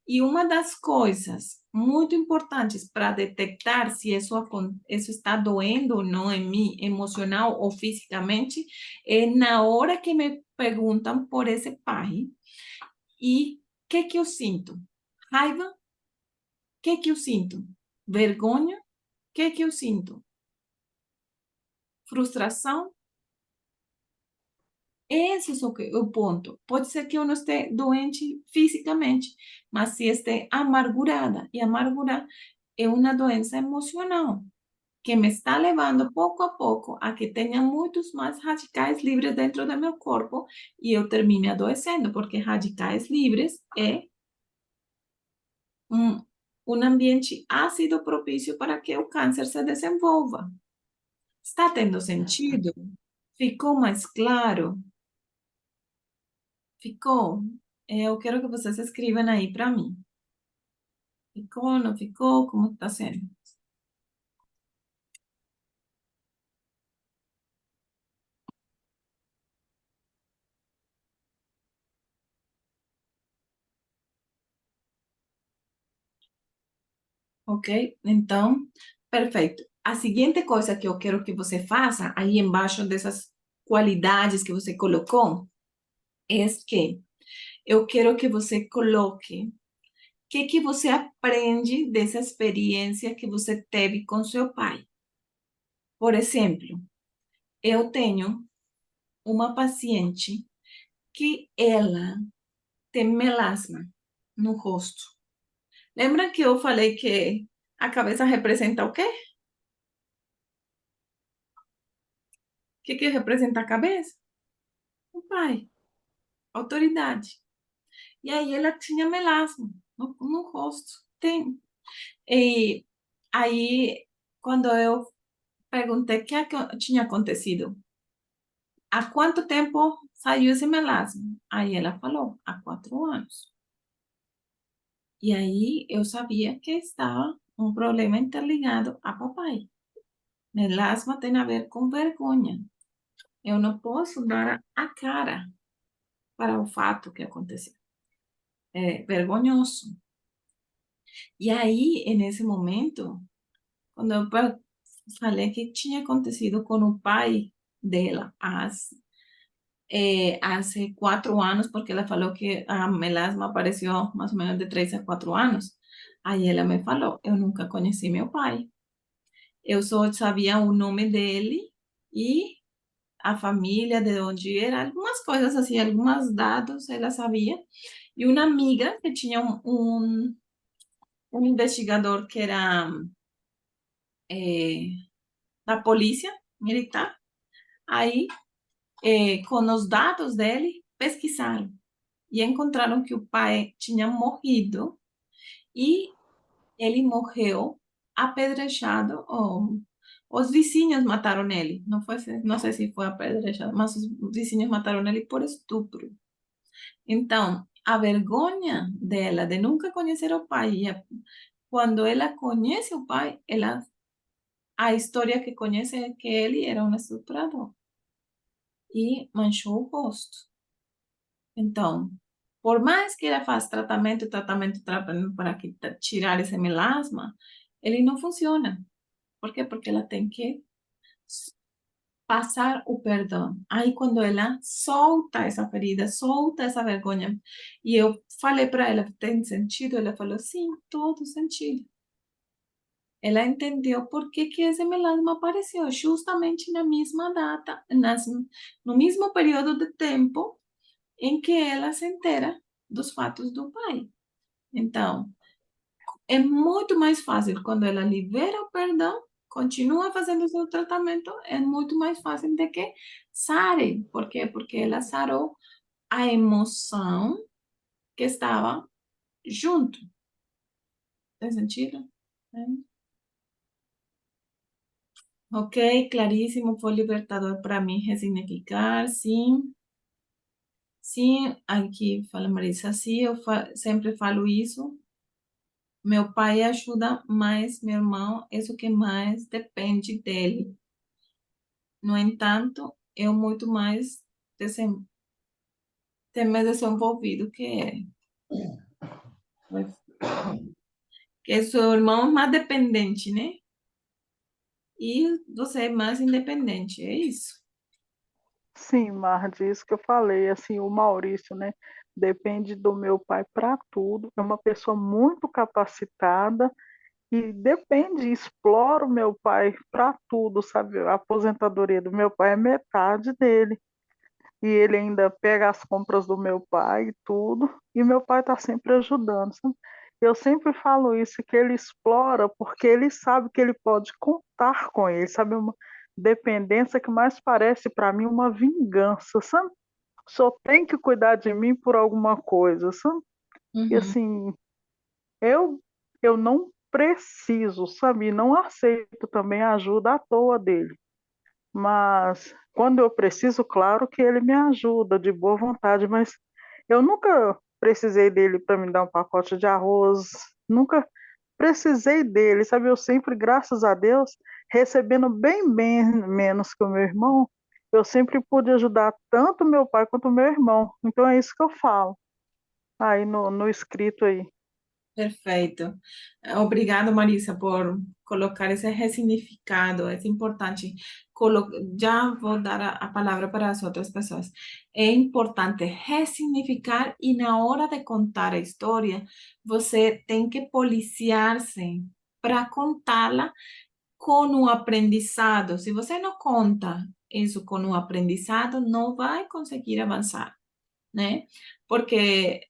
E uma das coisas muito importantes para detectar se isso está doendo ou não em mim, emocional ou fisicamente, é na hora que me perguntam por esse pai e o que eu sinto? Raiva? O que eu sinto? Vergonha? O que eu sinto? Frustração? Esse é o ponto. Pode ser que eu não esteja doente fisicamente, mas se esteja amargurada. E amargura é uma doença emocional que me está levando pouco a pouco a que tenha muitos mais radicais livres dentro do meu corpo e eu termine adoecendo, porque radicais livres é um ambiente ácido propício para que o câncer se desenvolva. Está tendo sentido? Ficou mais claro? Ficou? Eu quero que vocês escrevam aí para mim. Ficou, não ficou? Como está sendo? Ok? Então, perfeito. A seguinte coisa que eu quero que você faça, aí embaixo dessas qualidades que você colocou, é que eu quero que você coloque o que você aprende dessa experiência que você teve com seu pai. Por exemplo, eu tenho uma paciente que ela tem melasma no rosto. Lembra que eu falei que a cabeça representa o quê? O que representa a cabeça? O pai, autoridade. E aí ela tinha melasma no rosto. Tem. E aí, quando eu perguntei o que tinha acontecido, há quanto tempo saiu esse melasma? Aí ela falou, há 4 anos. E aí eu sabia que estava um problema interligado a papai. Melasma tem a ver com vergonha. Eu não posso dar a cara para o fato que aconteceu. É vergonhoso. E aí, nesse momento, quando eu falei que tinha acontecido com o pai dela há 4 anos, porque ela falou que a melasma apareceu mais ou menos de 3 a 4 anos, aí ela me falou, eu nunca conheci meu pai. Eu só sabia o nome dele e a família, de onde era, algumas coisas assim, alguns dados ela sabia. E uma amiga que tinha um investigador que era da polícia militar, aí, com os dados dele, pesquisaram e encontraram que o pai tinha morrido e ele morreu apedrejado, ou os vizinhos mataram ele. Não sei se foi apedrejado, mas os vizinhos mataram ele por estupro. Então, a vergonha dela de nunca conhecer o pai, quando ela conhece o pai, a história que conhece é que ele era um estuprador e manchou o rosto. Então, por mais que ela faça tratamento para tirar esse melasma, ele não funciona. Por quê? Porque ela tem que passar o perdão. Aí, quando ela solta essa ferida, solta essa vergonha, e eu falei para ela, tem sentido? Ela falou, sim, todo sentido. ela entendeu por que que esse melasma apareceu, justamente na mesma data, no mesmo período de tempo em que ela se entera dos fatos do pai. Então, é muito mais fácil quando ela libera o perdão, continua fazendo o seu tratamento, é muito mais fácil de que sare. Por quê? Porque ela sarou a emoção que estava junto. Tem sentido? É. Ok, claríssimo, foi libertador para mim ressignificar, sim. Sim, aqui fala Marisa, sim, eu sempre falo isso. Meu pai ajuda mais meu irmão, é o que mais depende dele. No entanto, eu muito mais desenvolvido que ele. Que seu irmão é mais dependente, né? E você é mais independente, é isso. Sim, Mardi, isso que eu falei, assim, o Maurício, né, depende do meu pai para tudo, é uma pessoa muito capacitada e depende, explora o meu pai para tudo, sabe? A aposentadoria do meu pai é metade dele. E ele ainda pega as compras do meu pai e tudo, e meu pai está sempre ajudando, sabe? Eu sempre falo isso, que ele explora porque ele sabe que ele pode contar com ele, sabe? Uma dependência que mais parece para mim uma vingança, sabe? Só tem que cuidar de mim por alguma coisa, sabe? E Uhum. assim, eu, eu não preciso, sabe? Não aceito também a ajuda à toa dele. Mas quando eu preciso, claro que ele me ajuda de boa vontade, mas eu nunca precisei dele para me dar um pacote de arroz, nunca precisei dele, sabe? Eu sempre, graças a Deus, recebendo bem menos que o meu irmão, eu sempre pude ajudar tanto meu pai quanto meu irmão. Então é isso que eu falo aí no escrito aí. Perfeito. Obrigado, Marisa, por colocar esse ressignificado. É importante. Já vou dar a palavra para as outras pessoas. É importante ressignificar e na hora de contar a história, você tem que policiar-se para contá-la com um aprendizado. Se você não conta isso com um aprendizado, não vai conseguir avançar, né? Porque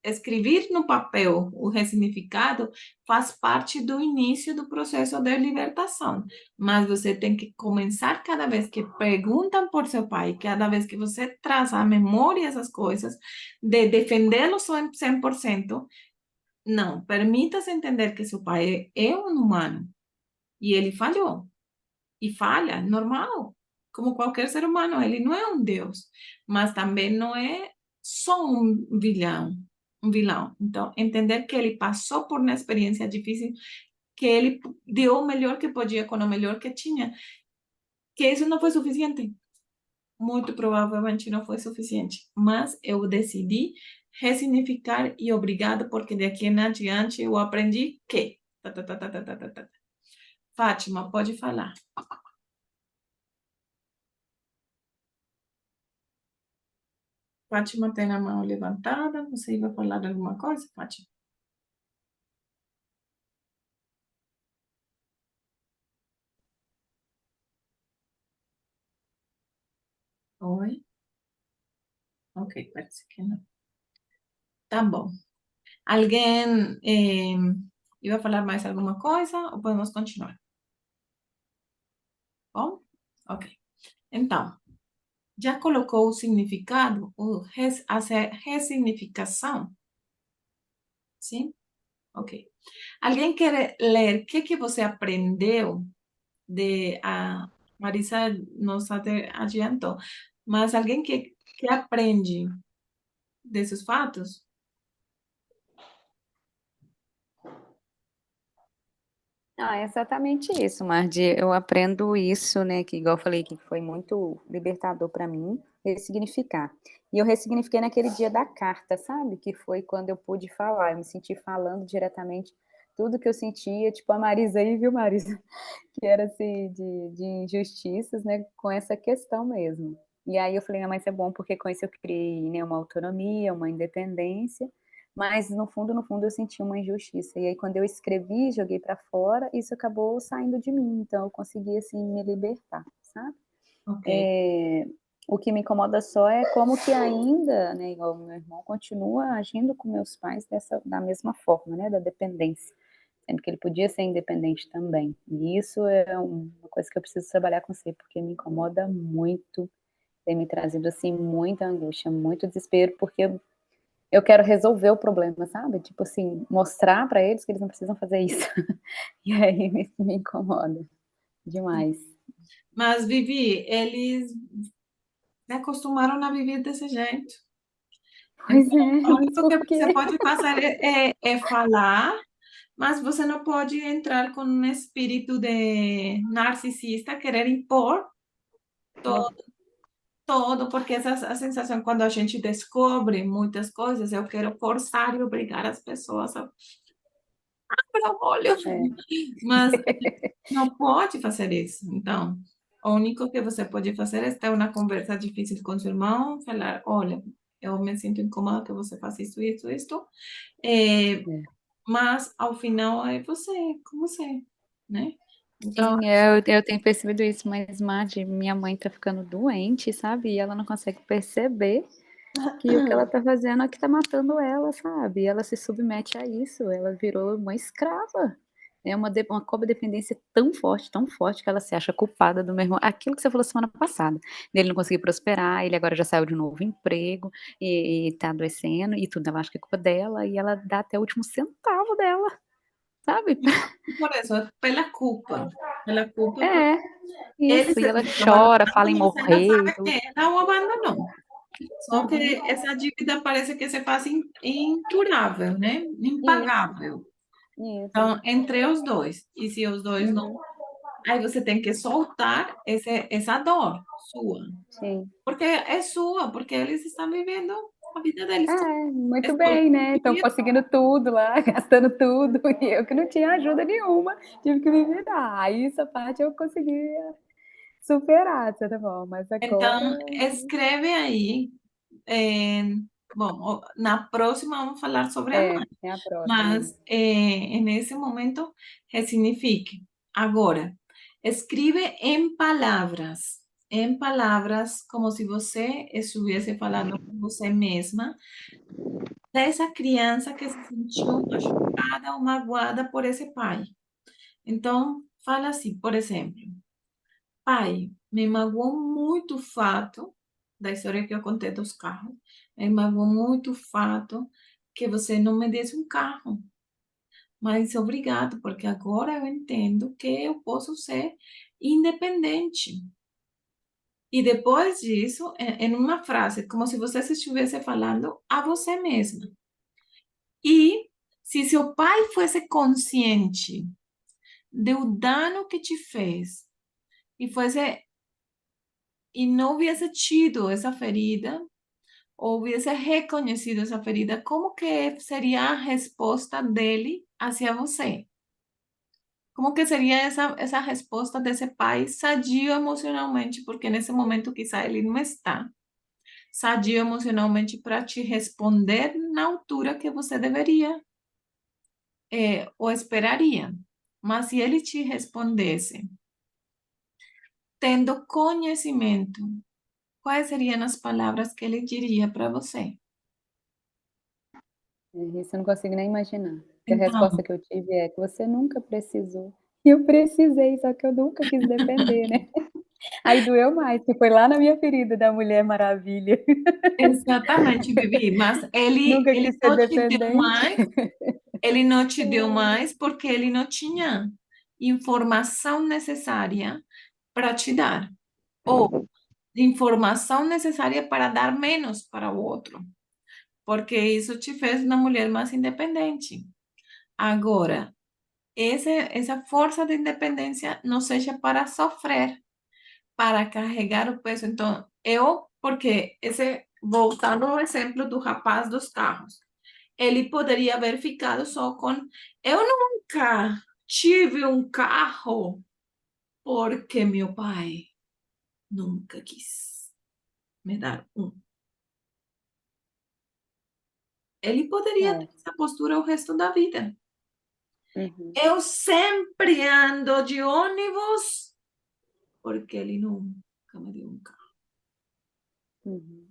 escrever no papel o ressignificado faz parte do início do processo de libertação, mas você tem que começar cada vez que perguntam por seu pai, cada vez que você traz à memória essas coisas, de defendê-lo 100%. Não, permita-se entender que seu pai é um humano e ele falhou. E falha, normal, como qualquer ser humano. Ele não é um Deus, mas também não é só um vilão. Um vilão. Então, entender que ele passou por uma experiência difícil, que ele deu o melhor que podia com o melhor que tinha, que isso não foi suficiente. Muito provavelmente não foi suficiente, mas eu decidi ressignificar e obrigado, porque de aqui em adiante eu aprendi que. Tá, tá, tá, tá, tá, tá, tá, tá. Fátima, pode falar. Fátima tem a mão levantada. Você vai falar alguma coisa, Fátima? Oi? Ok, parece que não. Tá bom. Alguém ia falar mais alguma coisa ou podemos continuar? Bom? Ok. Então, já colocou o significado, a ressignificação? Sim? Ok. Alguém quer ler o que você aprendeu a Marisa nos adiantou, mas alguém que aprende desses fatos? Ah, é exatamente isso, Mardi. Eu aprendo isso, né, que igual eu falei que foi muito libertador para mim, ressignificar. E eu ressignifiquei naquele dia da carta, sabe? Que foi quando eu pude falar, eu me senti falando diretamente tudo que eu sentia, tipo a Marisa aí, viu, Marisa? Que era assim, de injustiças, né, com essa questão mesmo. E aí eu falei, ah, mas é bom porque com isso eu criei, né, uma autonomia, uma independência, mas no fundo eu senti uma injustiça. E aí quando eu escrevi, joguei para fora, isso acabou saindo de mim, então eu consegui, assim, me libertar, sabe. Ok. O que me incomoda só é como que ainda, né, igual o meu irmão, continua agindo com meus pais da mesma forma, né, da dependência, sendo que ele podia ser independente também. E isso é uma coisa que eu preciso trabalhar com você, porque me incomoda muito, tem me trazido, assim, muita angústia, muito desespero, porque eu quero resolver o problema, sabe, tipo assim, mostrar para eles que eles não precisam fazer isso. E aí me incomoda demais. Mas, Vivi, eles se acostumaram a viver desse jeito. Pois Então, é, o mas único por que quê? você pode fazer é falar, mas você não pode entrar com um espírito de narcisista, querer impor todo, todo, porque essa é a sensação quando a gente descobre muitas coisas, eu quero forçar e obrigar as pessoas a abrir o olho, mas não pode fazer isso. Então, o único que você pode fazer é ter uma conversa difícil com seu irmão, falar, olha, eu me sinto incômoda que você faça isso, isso, isso, mas ao final é você, com você, né? Então, Sim, eu tenho percebido isso, mas Marge, minha mãe tá ficando doente, sabe, e ela não consegue perceber que o que ela tá fazendo é que tá matando ela, sabe, e ela se submete a isso, ela virou uma escrava. É uma codependência tão forte que ela se acha culpada do meu irmão, aquilo que você falou semana passada, dele não conseguir prosperar, ele agora já saiu de novo emprego, e tá adoecendo, e tudo ela acha que é culpa dela, e ela dá até o último centavo dela, sabe. por isso, é pela culpa, porque É. ele Isso, e se ela sentiu chora, abandonado fala em e você não morrer e sabe tudo. que ela o abandonou. Só Uhum. que essa dívida parece que se faz incurável, né? Isso, Impagável. isso. Então, entre os dois. E se os dois não. Uhum. Aí você tem que soltar essa dor sua. Sim. Porque é sua, porque eles estão vivendo a vida deles. É, É muito sua bem, né, estão vida. conseguindo tudo lá, gastando tudo, e eu que não tinha ajuda nenhuma, tive que me virar. Aí essa parte eu conseguia superar, de certa forma, mas Então, agora escreve aí. é, bom, na próxima vamos falar sobre a mãe. é a próxima, Mas isso. nesse momento resignifique. Agora, escreve em palavras, como se você estivesse falando com você mesma, dessa criança que se sentiu machucada ou magoada por esse pai. Então, fala assim, por exemplo, pai, me magoou muito o fato da história que eu contei dos carros, me magoou muito o fato que você não me desse um carro. Mas obrigado, porque agora eu entendo que eu posso ser independente. E depois disso, em uma frase, como se você estivesse falando a você mesma. E se seu pai fosse consciente do dano que te fez e não hubiese tido essa ferida, ou hubiese reconhecido essa ferida, como que seria a resposta dele hacia você? Como que seria essa resposta desse pai sadio emocionalmente? Porque nesse momento quizá ele não está sadio emocionalmente para te responder na altura que você deveria ou esperaria. Mas se ele te respondesse tendo conhecimento, quais seriam as palavras que ele diria para você? Isso eu não consigo nem imaginar, porque a Então, resposta que eu tive é que você nunca precisou. E eu precisei, só que eu nunca quis depender, né. Aí doeu mais, que foi lá na minha ferida da Mulher Maravilha. exatamente, Vivi, mas Nunca ele quis ser não te deu dependente. mais. Ele não te deu mais porque ele não tinha informação necessária para te dar, ou informação necessária para dar menos para o outro, porque isso te fez uma mulher mais independente. Agora, essa força de independência não seja para sofrer, para carregar o peso. Então, porque voltando ao exemplo do rapaz dos carros, ele poderia haver ficado só com eu nunca tive um carro porque meu pai nunca quis me dar um. ele poderia ter É. essa postura o resto da vida. Uhum. Eu sempre ando de ônibus porque ele nunca me deu um carro. Uhum.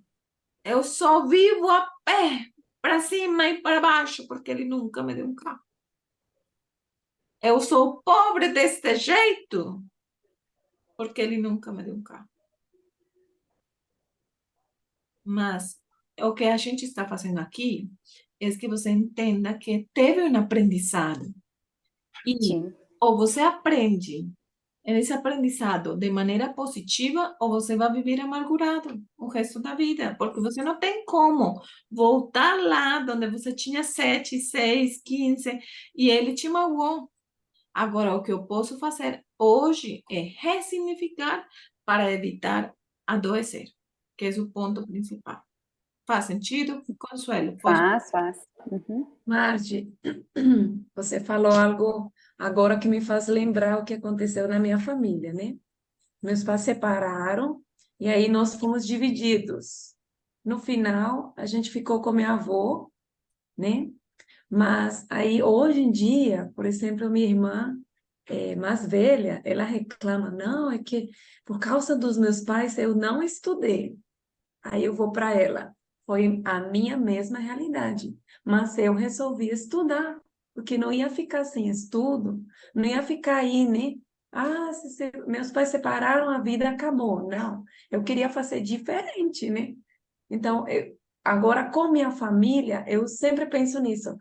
Eu só vivo a pé, para cima e para baixo, porque ele nunca me deu um carro. Eu sou pobre deste jeito, porque ele nunca me deu um carro. Mas o que a gente está fazendo aqui é que você entenda que teve um aprendizado. E Sim. ou você aprende esse aprendizado de maneira positiva, ou você vai viver amargurado o resto da vida, porque você não tem como voltar lá onde você tinha 7, 6, 15 e ele te magoou. Agora, o que eu posso fazer hoje é ressignificar para evitar adoecer, que é o ponto principal. Faz sentido, Consuelo? Faz. Uhum. Marge, você falou algo agora que me faz lembrar o que aconteceu na minha família, né? Meus pais separaram e aí nós fomos divididos. No final, a gente ficou com meu avô, né? Mas aí, hoje em dia, por exemplo, minha irmã mais velha, ela reclama, não, é que por causa dos meus pais eu não estudei. Aí eu vou para ela. Foi a minha mesma realidade. Mas eu resolvi estudar, porque não ia ficar sem estudo, não ia ficar aí, né? Ah, meus pais separaram, a vida acabou. Não, eu queria fazer diferente, né? Então, agora com minha família, eu sempre penso nisso.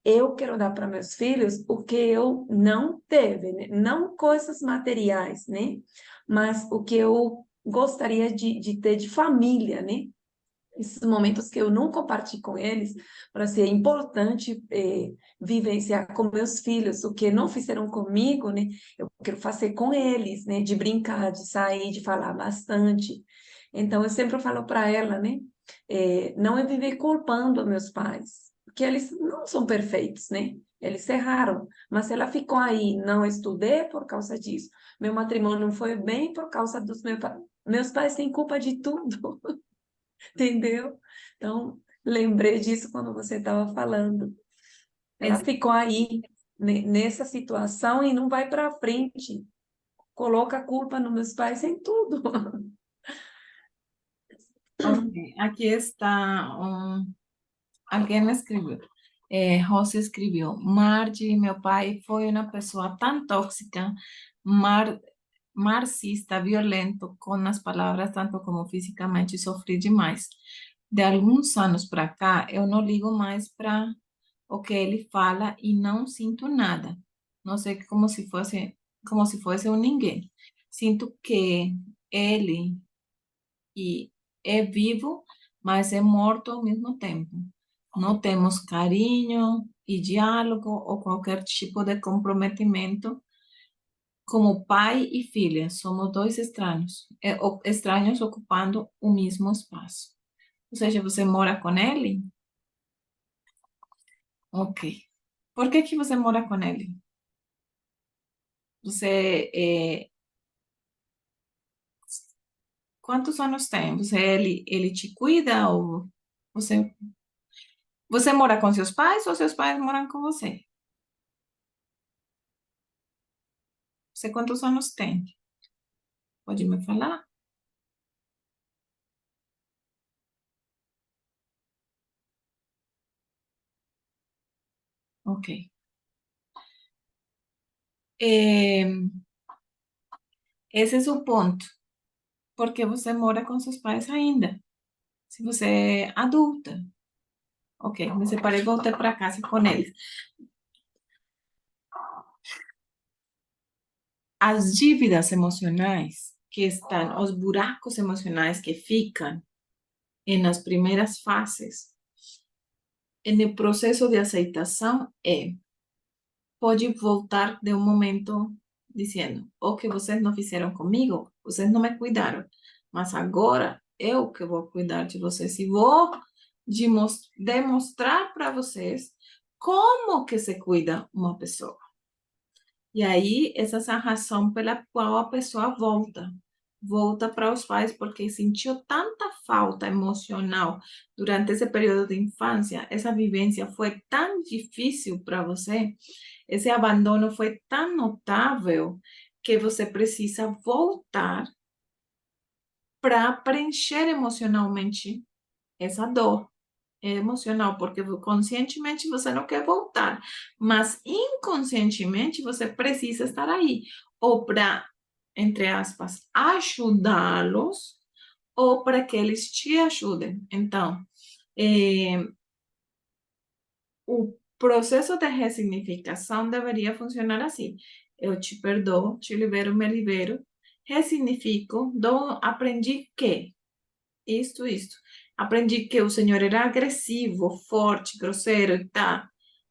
Eu quero dar para meus filhos o que eu não teve, né? Não coisas materiais, né? Mas o que eu gostaria de ter de família, né? Esses momentos que eu não compartilho com eles, para ser importante vivenciar com meus filhos o que não fizeram comigo, né? Eu quero fazer com eles, né? De brincar, de sair, de falar bastante. Então, eu sempre falo para ela, né? Não é viver culpando meus pais, porque eles não são perfeitos, né? Eles erraram, mas ela ficou aí, não estudei por causa disso. Meu matrimônio não foi bem por causa dos meus pais. Meus pais têm culpa de tudo. Entendeu? Então, lembrei disso quando você estava falando. Ela ficou aí, nessa situação e não vai para frente. Coloca a culpa nos meus pais em tudo. Ok, aqui está alguém escreveu. Rosy escreveu: Margie, meu pai foi uma pessoa tão tóxica, marxista, violento, com as palavras, tanto como fisicamente, sofri demais. De alguns anos para cá, eu não ligo mais para o que ele fala e não sinto nada. Não sei, como se fosse um ninguém. Sinto que ele é vivo, mas é morto ao mesmo tempo. Não temos carinho e diálogo ou qualquer tipo de comprometimento como pai e filha. Somos dois estranhos, estranhos ocupando o mesmo espaço. Ou seja, você mora com ele? Ok. Por que você mora com ele? Você, quantos anos tem? Ele te cuida ou você mora com seus pais ou seus pais moram com você? Você quantos anos tem? Pode me falar? Ok. Esse é o ponto. Porque você mora com seus pais ainda. Se você é adulta. Ok, me separei e voltei para casa com eles. As dívidas emocionais que estão, os buracos emocionais que ficam nas primeiras fases, no processo de aceitação, pode voltar de um momento dizendo: o que vocês não fizeram comigo, vocês não me cuidaram, mas agora eu que vou cuidar de vocês e vou demonstrar para vocês como que se cuida uma pessoa. E aí, essa é a razão pela qual a pessoa volta. volta para os pais porque sentiu tanta falta emocional durante esse período de infância, essa vivência foi tão difícil para você, esse abandono foi tão notável que você precisa voltar para preencher emocionalmente essa dor emocional, porque conscientemente você não quer voltar, mas inconscientemente você precisa estar aí, ou para, entre aspas, ajudá-los, ou para que eles te ajudem. Então, o processo de ressignificação deveria funcionar assim. Eu te perdoo, te libero, me libero, ressignifico, aprendi que isto. Aprendi que o Senhor era agressivo, forte, grosseiro e tal.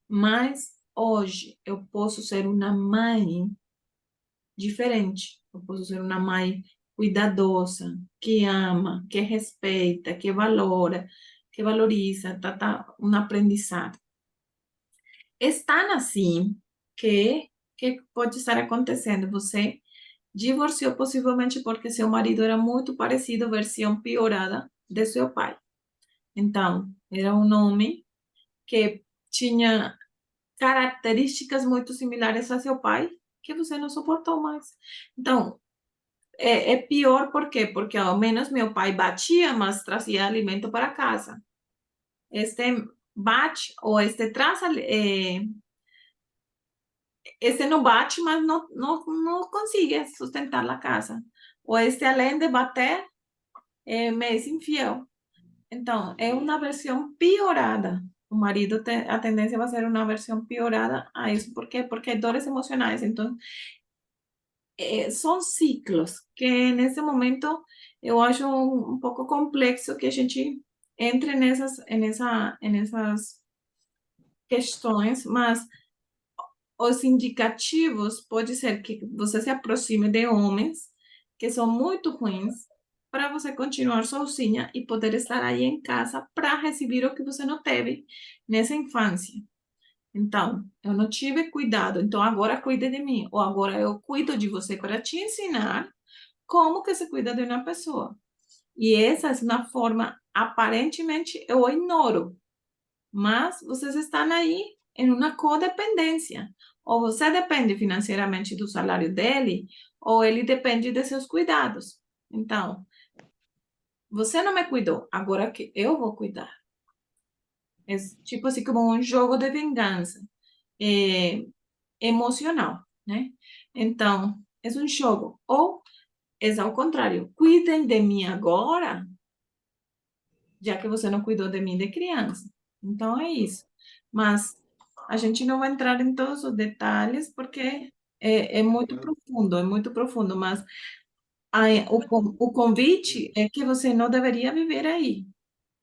Mas hoje eu posso ser uma mãe diferente. Eu posso ser uma mãe cuidadosa, que ama, que respeita, que valora, que valoriza, um aprendizado. Estão assim que pode estar acontecendo. Você divorciou possivelmente porque seu marido era muito parecido, versão piorada de seu pai. Então, era um homem que tinha características muito similares a seu pai, que você não suportou mais. Então, é pior por quê? Porque ao menos meu pai batia, mas trazia alimento para casa. Este bate, ou este traz, este não bate, mas não consegue sustentar a casa. Ou este, além de bater, me é infiel. Então, é uma versão piorada. O marido, a tendência vai ser uma versão piorada a isso. ¿Por quê? Porque hay dores emocionais. Então, são ciclos que, nesse momento, eu acho um pouco complexo que a gente entre nessas questões, mas os indicativos pode ser que você se aproxime de homens que são muito ruins para você continuar sozinha e poder estar aí em casa para receber o que você não teve nessa infância. Então, eu não tive cuidado, então agora cuide de mim, ou agora eu cuido de você para te ensinar como que se cuida de uma pessoa. E essa é uma forma, aparentemente, eu ignoro, mas vocês estão aí em uma codependência. Ou você depende financeiramente do salário dele, ou ele depende de seus cuidados. Então, você não me cuidou, agora que eu vou cuidar. É tipo assim como um jogo de vingança emocional, né? Então, é um jogo. Ou é ao contrário, cuidem de mim agora, já que você não cuidou de mim de criança. Então, é isso. Mas a gente não vai entrar em todos os detalhes, porque é muito profundo, mas o convite é que você não deveria viver aí.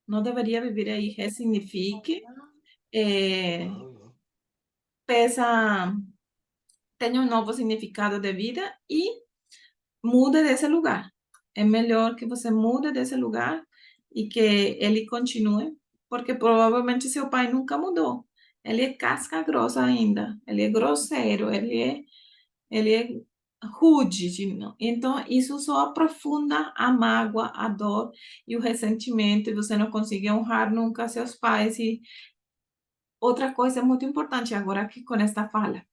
Não deveria viver aí. Ressignifique, peça, tenha um novo significado de vida e mude desse lugar. É melhor que você mude desse lugar e que ele continue, porque provavelmente seu pai nunca mudou. Ele é casca grossa ainda, ele é grosseiro, ele é rude. Então, isso só aprofunda a mágoa, a dor e o ressentimento, e você não consegue honrar nunca seus pais. E outra coisa muito importante agora aqui com esta fala,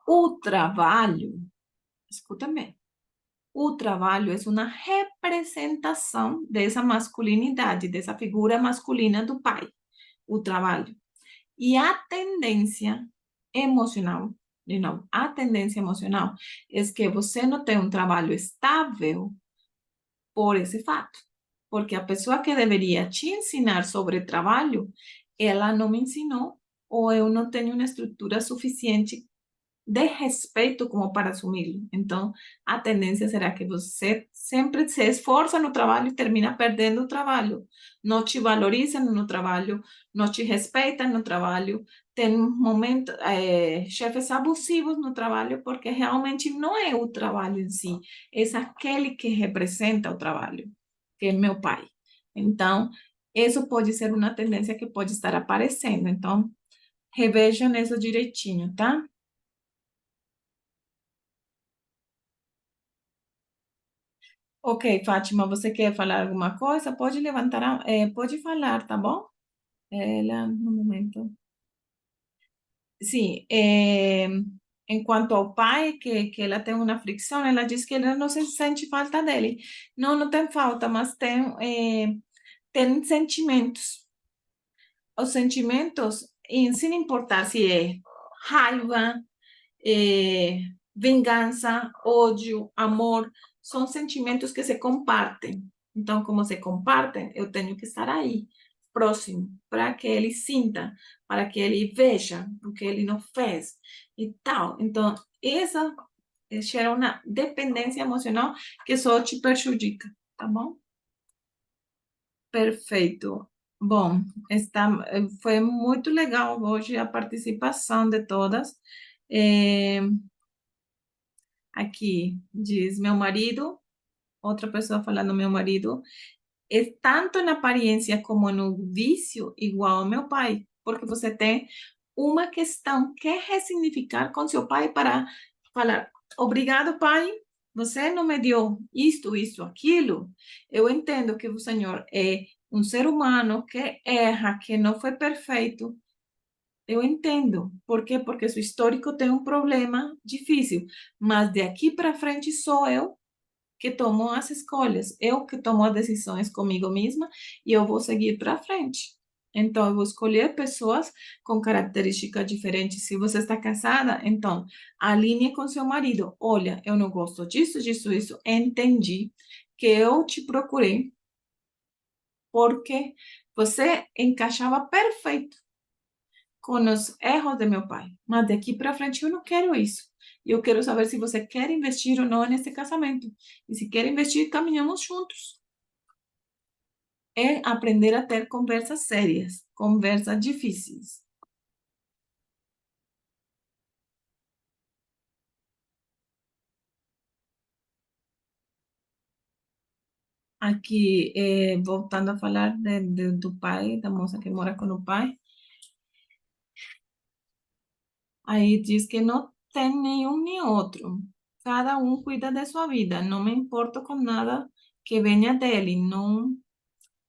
o trabalho, escuta bem, o trabalho é uma representação dessa masculinidade, dessa figura masculina do pai, o trabalho. E a tendência emocional, de novo, a tendência emocional é que você não tem um trabalho estável por esse fato. Porque a pessoa que deveria te ensinar sobre trabalho, ela não me ensinou, ou eu não tenho uma estrutura suficiente de respeito como para assumi-lo. Então, a tendência será que você sempre se esforça no trabalho e termina perdendo o trabalho. Não te valoriza no trabalho, não te respeita no trabalho, tem momentos, chefes abusivos no trabalho, porque realmente não é o trabalho em si, é aquele que representa o trabalho, que é meu pai. Então, isso pode ser uma tendência que pode estar aparecendo. Então, revejam isso direitinho, tá? Ok, Fátima, você quer falar alguma coisa? Pode levantar, pode falar, tá bom? Ela, no momento. Sim, em quanto ao pai, que ela tem uma fricção, ela diz que ela não se sente falta dele. Não, não tem falta, mas tem sentimentos. Os sentimentos, sem importar se é raiva, vingança, ódio, amor, são sentimentos que se compartem. Então, como se compartem, eu tenho que estar aí, próximo, para que ele sinta, para que ele veja o que ele não fez e tal. Então, essa gera uma dependência emocional que só te prejudica, tá bom? Perfeito. Bom, foi muito legal hoje a participação de todas. Aqui diz meu marido, outra pessoa falando meu marido, é tanto na aparência como no vício igual ao meu pai, porque você tem uma questão que ressignificar com seu pai para falar, obrigado, pai, você não me deu isto, isso, aquilo. Eu entendo que o Senhor é um ser humano que erra, que não foi perfeito. Eu entendo. Por quê? Porque seu histórico tem um problema difícil. Mas de aqui para frente sou eu que tomo as escolhas, eu que tomo as decisões comigo mesma e eu vou seguir para frente. Então, eu vou escolher pessoas com características diferentes. Se você está casada, então, alinhe com seu marido. Olha, eu não gosto disso, disso, isso. Entendi que eu te procurei porque você encaixava perfeito com os erros de meu pai. Mas daqui para frente eu não quero isso. Eu quero saber se você quer investir ou não nesse casamento. E se quer investir, caminhamos juntos. É aprender a ter conversas sérias, conversas difíceis. Aqui, voltando a falar do pai, da moça que mora com o pai, aí diz que não tem nenhum nem outro. Cada um cuida de sua vida. Não me importo com nada que venha dele. Não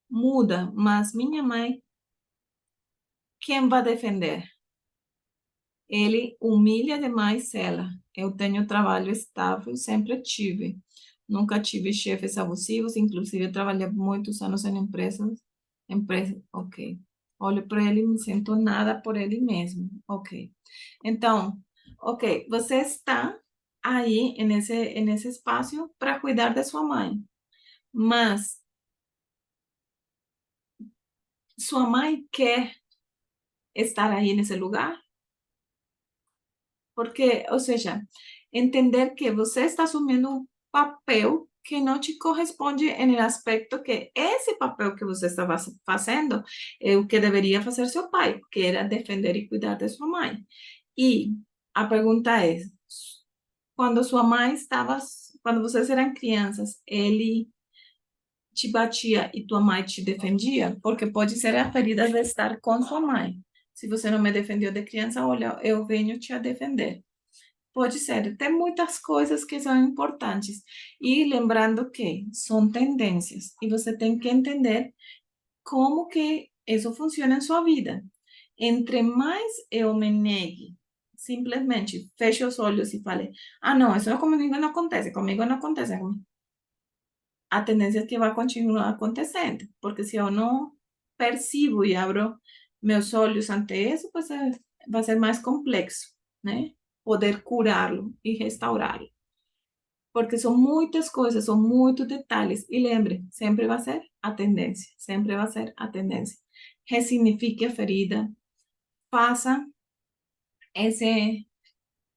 muda. Mas minha mãe, quem vai defender? Ele humilha demais ela. Eu tenho trabalho estável, sempre tive. Nunca tive chefes abusivos, inclusive eu trabalhei muitos anos em empresas, ok. Olho para ele e me sinto nada por ele mesmo, ok. Então, ok, você está aí nesse espaço para cuidar de sua mãe, mas sua mãe quer estar aí nesse lugar? Porque, ou seja, entender que você está assumindo um papel que não te corresponde no aspecto que esse papel que você estava fazendo é o que deveria fazer seu pai, que era defender e cuidar de sua mãe. E a pergunta é, quando sua mãe estava, quando vocês eram crianças, ele te batia e tua mãe te defendia? Porque pode ser a ferida de estar com sua mãe. Se você não me defendeu de criança, olha, eu venho te a defender. Pode ser, tem muitas coisas que são importantes. E lembrando que são tendências. E você tem que entender como que isso funciona em sua vida. Entre mais eu me negue, simplesmente feche os olhos e fale, ah, não, isso comigo não acontece, comigo não acontece. A tendência é que vai continuar acontecendo. Porque se eu não percibo e abro meus olhos ante isso, pues vai ser mais complexo, né? Poder curá-lo e restaurá-lo. Porque são muitas coisas, são muitos detalhes. E lembre, sempre vai ser a tendência, sempre vai ser a tendência. Ressignifique a ferida, faça esse,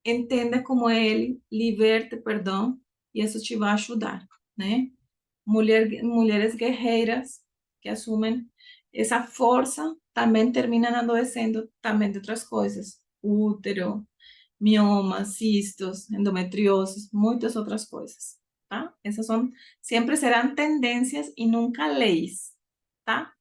entenda como é ele, liberte, perdão, e isso te vai ajudar, né? Mulheres guerreiras que assumem essa força também terminam adoecendo também de outras coisas. Útero, miomas, cistos, endometriose, muitas outras coisas, tá? Essas sempre serão tendências e nunca leis, tá?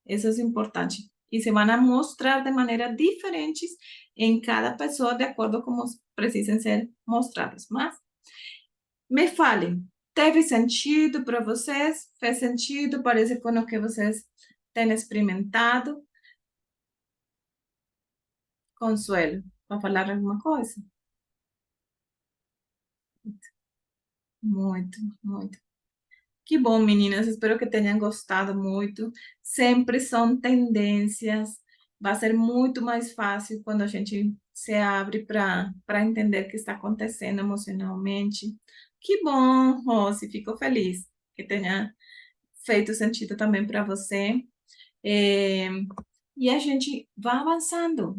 Isso é importante. E se vão a mostrar de maneira diferentes em cada pessoa, de acordo com como precisam ser mostradas. Mas, me falem, Teve sentido para vocês? Fez sentido? Parece com o que vocês têm experimentado? Consuelo, para falar alguma coisa? Muito, muito. Que bom, meninas. Espero que tenham gostado muito. Sempre são tendências. Vai ser muito mais fácil quando a gente se abre para entender o que está acontecendo emocionalmente. Que bom, Rose. Fico feliz que tenha feito sentido também para você. É, e a gente vai avançando,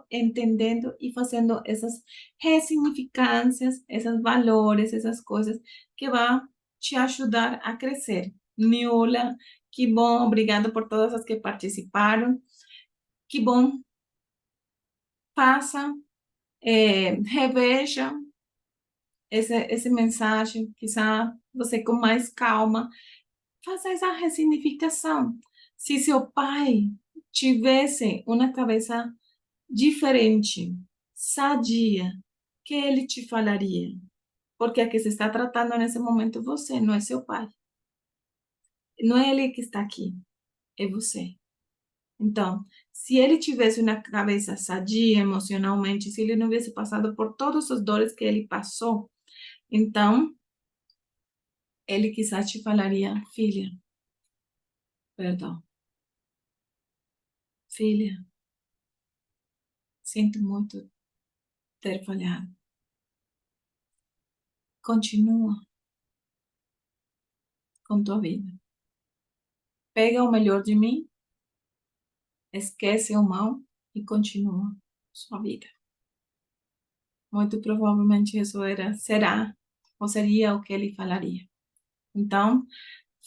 entendendo e fazendo essas ressignificâncias, esses valores, essas coisas que vão te ajudar a crescer. Niula, que bom, obrigada por todas as que participaram. Que bom, faça, reveja esse mensagem, quizá você com mais calma, faça essa ressignificação. Se seu pai tivesse uma cabeça diferente, sadia, que ele te falaria? Porque a que se está tratando nesse momento você, não é seu pai. Não é ele que está aqui, é você. Então, se ele tivesse uma cabeça sadia emocionalmente, se ele não tivesse passado por todas as dores que ele passou, então, ele quizás te falaria, filha, perdão, filha, sinto muito ter falhado. Continua com tua vida. Pega o melhor de mim, esquece o mal e continua sua vida. Muito provavelmente isso será ou seria o que ele falaria. Então,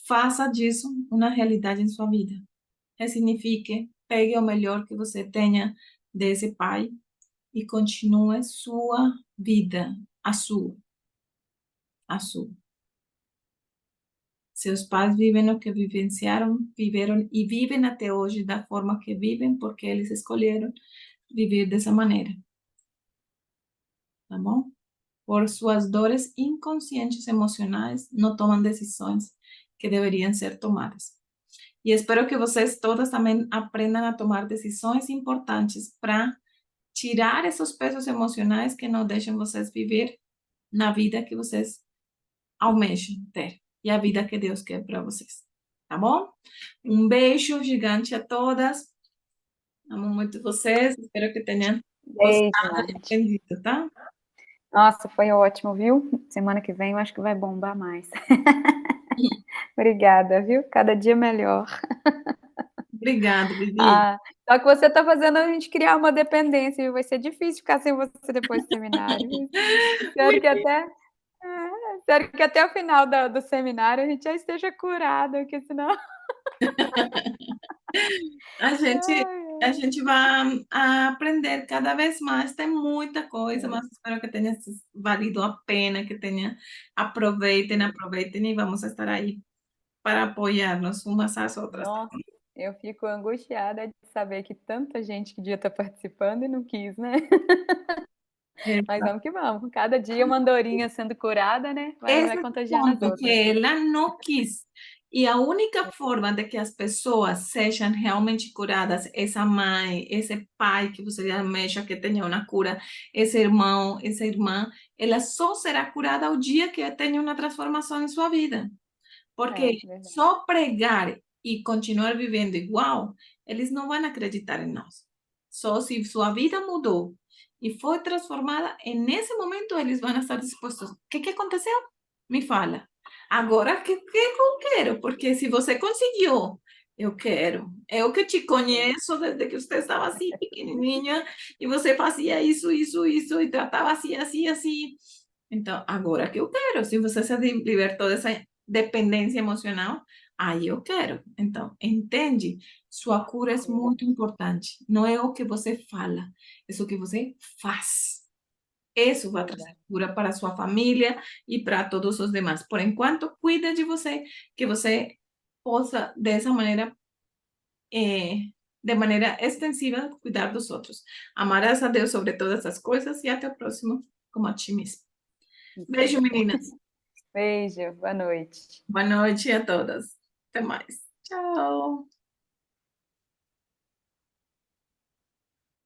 faça disso uma realidade em sua vida. Ressignifique, pegue o melhor que você tenha desse pai e continue sua vida, a sua. A sua. Seus pais vivem o que vivenciaram, viveram e vivem até hoje da forma que vivem, porque eles escolheram viver dessa maneira. Tá bom? Por suas dores inconscientes emocionais, não tomam decisões que deveriam ser tomadas. E espero que vocês todas também aprendam a tomar decisões importantes para tirar esses pesos emocionais que não deixam vocês viver na vida que vocês almejam ter e a vida que Deus quer para vocês. Tá bom? Um beijo gigante a todas. Amo muito vocês. Espero que tenham Beijo, gostado e Nath. aprendido, tá? Nossa, foi ótimo, viu? Semana que vem eu acho que vai bombar mais. Obrigada, viu? Cada dia melhor. Obrigada, Vivi. Ah, só que você está fazendo a gente criar uma dependência, viu? Vai ser difícil ficar sem você depois do seminário. Espero que até o final do seminário a gente já esteja curada, porque senão... A gente vai aprender cada vez mais, tem muita coisa, mas espero que tenha valido a pena, que tenha, aproveitem e vamos estar aí para apoiar-nos umas às outras. Nossa, eu fico angustiada de saber que tanta gente que devia estar participando e não quis, né? Mas vamos que vamos. Cada dia uma andorinha sendo curada, né? Vai Esse é o contagiando as ponto, que outras. ela não quis. E a única forma de que as pessoas sejam realmente curadas, essa mãe, esse pai que você almeja que tenha uma cura, esse irmão, essa irmã, ela só será curada ao dia que tenha uma transformação em sua vida. Porque verdade. só pregar e continuar vivendo igual, eles não vão acreditar em nós. Só se sua vida mudou e foi transformada, nesse momento eles vão estar dispostos. O que aconteceu? Me fala. Agora, o que eu quero? Porque se você conseguiu, eu quero. Eu que te conheço desde que você estava assim, pequenininha, e você fazia isso, e tratava assim, assim, assim. Então, agora que eu quero. Se você se libertou dessa dependência emocional, aí eu quero. Então, entende? Sua cura é muito importante. Não é o que você fala, é o que você faz. Isso vai trazer cura para a sua família e para todos os demais. Por enquanto, cuida de você, que você possa, dessa maneira, de maneira extensiva, cuidar dos outros. Amarás a Deus sobre todas as coisas e até o próximo, como a ti mesmo. Beijo, meninas. Beijo, boa noite. Boa noite a todas. Até mais. Tchau.